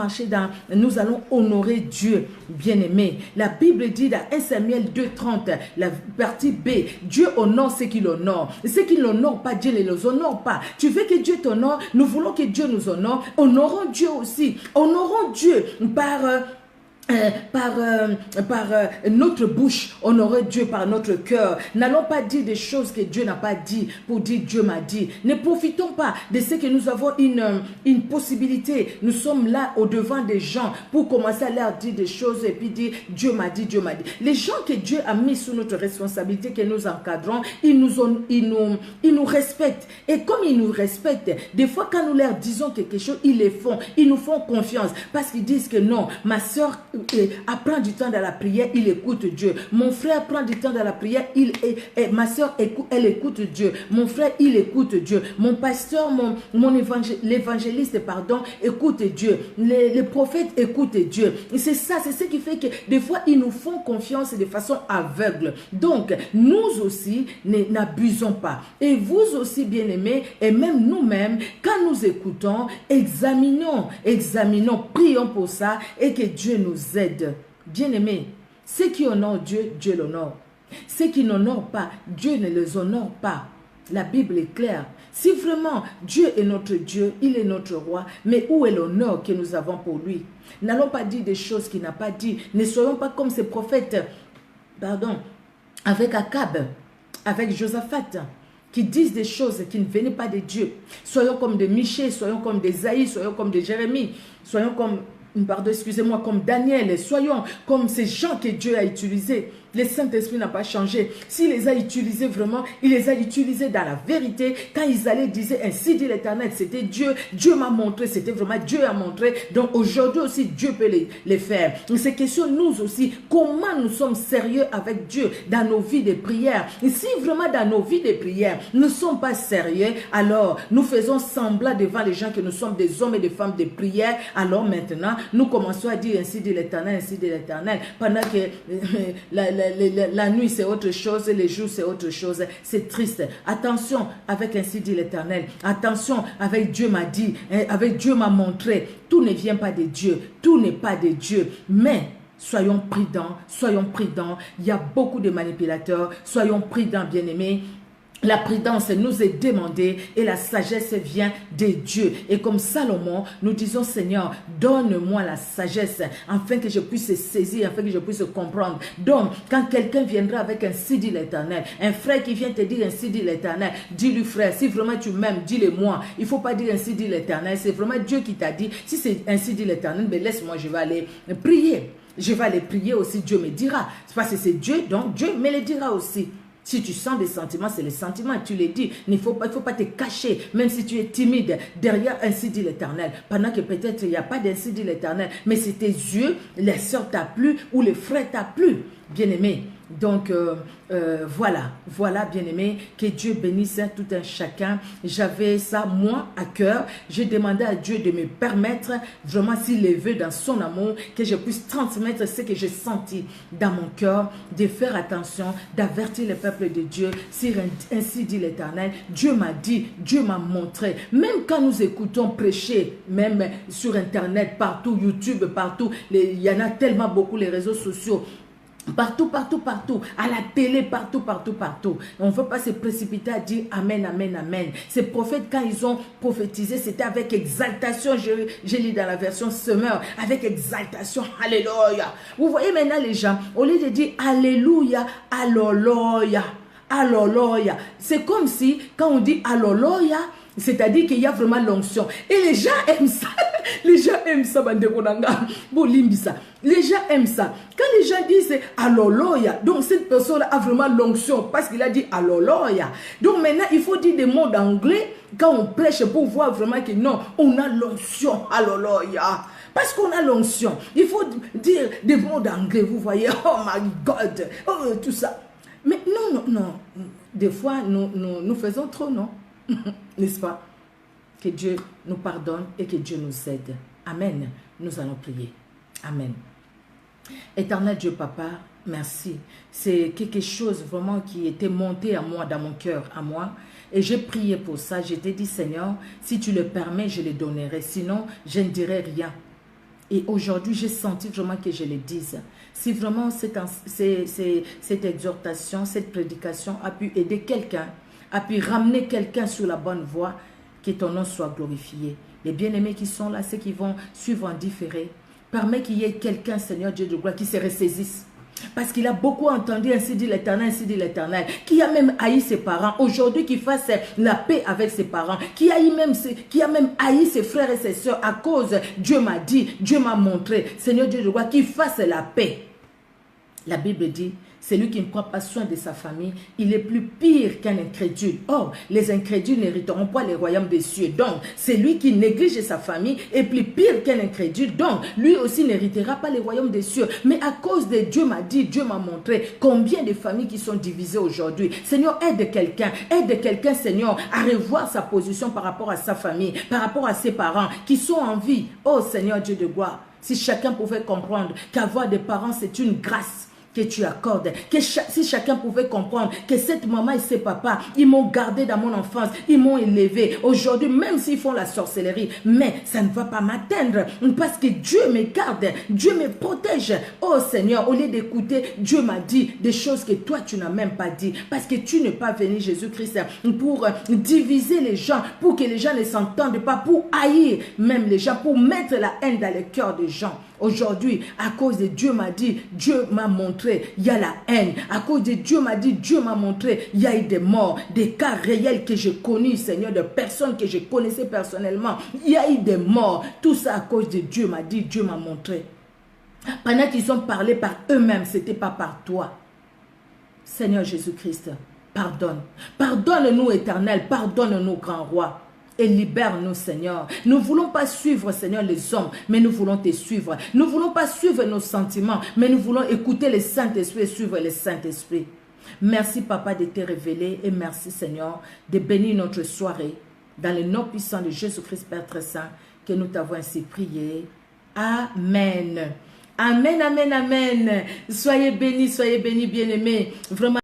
Speaker 1: honorer Dieu, bien-aimé. La Bible dit dans 1 Samuel 2:30, la partie B, Dieu honore ceux qui l'honorent. Ceux qui ne l'honorent pas, Dieu ne les honore pas. Tu veux que Dieu t'honore, nous voulons que Dieu nous honore. Honorons Dieu aussi. Honorons Dieu par notre bouche, honorer Dieu par notre cœur. N'allons pas dire des choses que Dieu n'a pas dit pour dire Dieu m'a dit. Ne profitons pas de ce que nous avons une possibilité. Nous sommes là au devant des gens pour commencer à leur dire des choses et puis dire Dieu m'a dit, Dieu m'a dit. Les gens que Dieu a mis sous notre responsabilité, que nous encadrons, ils nous respectent. Et comme ils nous respectent, des fois quand nous leur disons quelque chose, ils le font. Ils nous font confiance parce qu'ils disent que non, ma soeur apprend du temps dans la prière, il écoute Dieu. Mon frère prend du temps dans la prière, ma soeur, elle écoute Dieu. Mon frère, il écoute Dieu. Mon pasteur, l'évangéliste, écoute Dieu. Les prophètes écoutent Dieu. C'est ça, c'est ce qui fait que des fois, ils nous font confiance de façon aveugle. Donc, nous aussi, n'abusons pas. Et vous aussi, bien-aimés, et même nous-mêmes, quand nous écoutons, examinons, prions pour ça et que Dieu nous aide. Bien-aimés, ceux qui honorent Dieu, Dieu l'honore. Ceux qui n'honorent pas, Dieu ne les honore pas. La Bible est claire. Si vraiment Dieu est notre Dieu, il est notre roi, mais où est l'honneur que nous avons pour lui? N'allons pas dire des choses qu'il n'a pas dit. Ne soyons pas comme ces prophètes, avec Akab, avec Josaphat, qui disent des choses qui ne venaient pas de Dieu. Soyons comme des Michée, soyons comme des Isaïe, soyons comme des Jérémie, soyons comme, comme Daniel, soyons comme ces gens que Dieu a utilisés. Le Saint-Esprit n'a pas changé. S'il les a utilisés vraiment, il les a utilisés dans la vérité. Quand ils allaient dire ainsi dit l'Éternel, c'était Dieu. Dieu m'a montré, c'était vraiment Dieu a montré. Donc aujourd'hui aussi, Dieu peut les faire. C'est question nous aussi, comment nous sommes sérieux avec Dieu dans nos vies de prière. Et si vraiment dans nos vies de prière, nous ne sommes pas sérieux, alors nous faisons semblant devant les gens que nous sommes des hommes et des femmes de prière. Alors maintenant, nous commençons à dire ainsi dit l'Éternel, ainsi dit l'Éternel. Pendant que la nuit c'est autre chose, les jours c'est autre chose, c'est triste. Attention avec ainsi dit l'Éternel, attention avec Dieu m'a dit, avec Dieu m'a montré, tout ne vient pas de Dieu, tout n'est pas de Dieu, mais soyons prudents, il y a beaucoup de manipulateurs, soyons prudents bien-aimés. La prudence nous est demandée et la sagesse vient de Dieu. Et comme Salomon, nous disons, Seigneur, donne-moi la sagesse afin que je puisse saisir, afin que je puisse comprendre. Donc, quand quelqu'un viendra avec ainsi dit l'Éternel, un frère qui vient te dire ainsi dit l'Éternel, dis-lui frère, si vraiment tu m'aimes, dis-le-moi. Il ne faut pas dire ainsi dit l'Éternel, c'est vraiment Dieu qui t'a dit. Si c'est ainsi dit l'Éternel, mais laisse-moi, je vais aller prier. Je vais aller prier aussi, Dieu me dira. C'est parce que c'est Dieu, donc Dieu me le dira aussi. Si tu sens des sentiments, c'est les sentiments, tu les dis. Il ne faut pas te cacher, même si tu es timide, derrière ainsi dit l'Éternel. Pendant que peut-être il n'y a pas d'ainsi dit l'Éternel, mais c'est tes yeux, les soeurs t'a plu ou les frères t'a plu, bien-aimé. Donc, voilà, bien-aimé, que Dieu bénisse tout un chacun. J'avais ça, moi, à cœur. J'ai demandé à Dieu de me permettre, vraiment, s'il le veut, dans son amour, que je puisse transmettre ce que j'ai senti dans mon cœur, de faire attention, d'avertir le peuple de Dieu. Si ainsi dit l'Éternel, Dieu m'a dit, Dieu m'a montré. Même quand nous écoutons prêcher, même sur Internet, partout, YouTube, partout, il y en a tellement beaucoup, les réseaux sociaux, partout, à la télé, partout. On ne veut pas se précipiter à dire Amen, Amen, Amen. Ces prophètes, quand ils ont prophétisé, c'était avec exaltation. J'ai lu dans la version Semeur, avec exaltation, Alléluia. Vous voyez maintenant les gens, au lieu de dire Alléluia, Alléluia, Alléluia, c'est comme si, quand on dit Alléluia, c'est-à-dire qu'il y a vraiment l'onction. Et les gens aiment ça. Les gens aiment ça. Les gens aiment ça. Quand les gens disent Alléluia, donc cette personne a vraiment l'onction parce qu'il a dit Alléluia. Donc maintenant, il faut dire des mots d'anglais quand on prêche pour voir vraiment que non, on a l'onction. Alléluia. Parce qu'on a l'onction. Il faut dire des mots d'anglais. Vous voyez, oh my God, oh, tout ça. Mais non. Des fois, nous faisons trop, non? N'est-ce pas? Que Dieu nous pardonne et que Dieu nous aide. Amen. Nous allons prier. Amen. Éternel Dieu Papa, merci. C'est quelque chose vraiment qui était monté à moi, dans mon cœur, à moi. Et j'ai prié pour ça. Je t'ai dit, Seigneur, si tu le permets, je le donnerai. Sinon, je ne dirai rien. Et aujourd'hui, j'ai senti vraiment que je le dise. Si vraiment cette exhortation, cette prédication a pu aider quelqu'un, a pu ramener quelqu'un sur la bonne voie, que ton nom soit glorifié. Les bien-aimés qui sont là, ceux qui vont suivre en différé, permets qu'il y ait quelqu'un, Seigneur Dieu de gloire, qui se ressaisisse. Parce qu'il a beaucoup entendu ainsi dit l'Éternel, qui a même haï ses parents, aujourd'hui qui fasse la paix avec ses parents, qui a même haï ses frères et ses soeurs à cause, Dieu m'a dit, Dieu m'a montré, Seigneur Dieu de gloire, qui fasse la paix. La Bible dit, Celui qui ne prend pas soin de sa famille, il est plus pire qu'un incrédule. Or, les incrédules n'hériteront pas les royaumes des cieux. Donc, celui qui néglige sa famille est plus pire qu'un incrédule. Donc, lui aussi n'héritera pas les royaumes des cieux. Mais à cause de Dieu m'a dit, Dieu m'a montré combien de familles qui sont divisées aujourd'hui. Seigneur, aide quelqu'un, Seigneur, à revoir sa position par rapport à sa famille, par rapport à ses parents qui sont en vie. Oh Seigneur Dieu de gloire, si chacun pouvait comprendre qu'avoir des parents, c'est une grâce que tu accordes, si chacun pouvait comprendre que cette maman et ces papas, ils m'ont gardé dans mon enfance, ils m'ont élevé. Aujourd'hui, même s'ils font la sorcellerie, mais ça ne va pas m'atteindre parce que Dieu me garde, Dieu me protège. Oh Seigneur, au lieu d'écouter, Dieu m'a dit des choses que toi tu n'as même pas dit, parce que tu n'es pas venu, Jésus-Christ, pour diviser les gens, pour que les gens ne s'entendent pas, pour haïr même les gens, pour mettre la haine dans le cœur des gens. Aujourd'hui, à cause de Dieu m'a dit, Dieu m'a montré, il y a la haine. À cause de Dieu m'a dit, Dieu m'a montré, il y a eu des morts, des cas réels que j'ai connus, Seigneur, de personnes que je connaissais personnellement. Il y a eu des morts. Tout ça à cause de Dieu m'a dit, Dieu m'a montré. Pendant qu'ils ont parlé par eux-mêmes, ce n'était pas par toi. Seigneur Jésus-Christ, pardonne. Pardonne-nous, Éternel, pardonne-nous, grand roi. Et libère-nous, Seigneur. Nous ne voulons pas suivre, Seigneur, les hommes, mais nous voulons te suivre. Nous ne voulons pas suivre nos sentiments, mais nous voulons écouter le Saint-Esprit et suivre le Saint-Esprit. Merci, Papa, de te révéler et merci, Seigneur, de bénir notre soirée. Dans le nom puissant de Jésus-Christ, Père très saint, que nous t'avons ainsi prié. Amen. Amen, amen, amen. Soyez bénis, bien-aimés. Vraiment.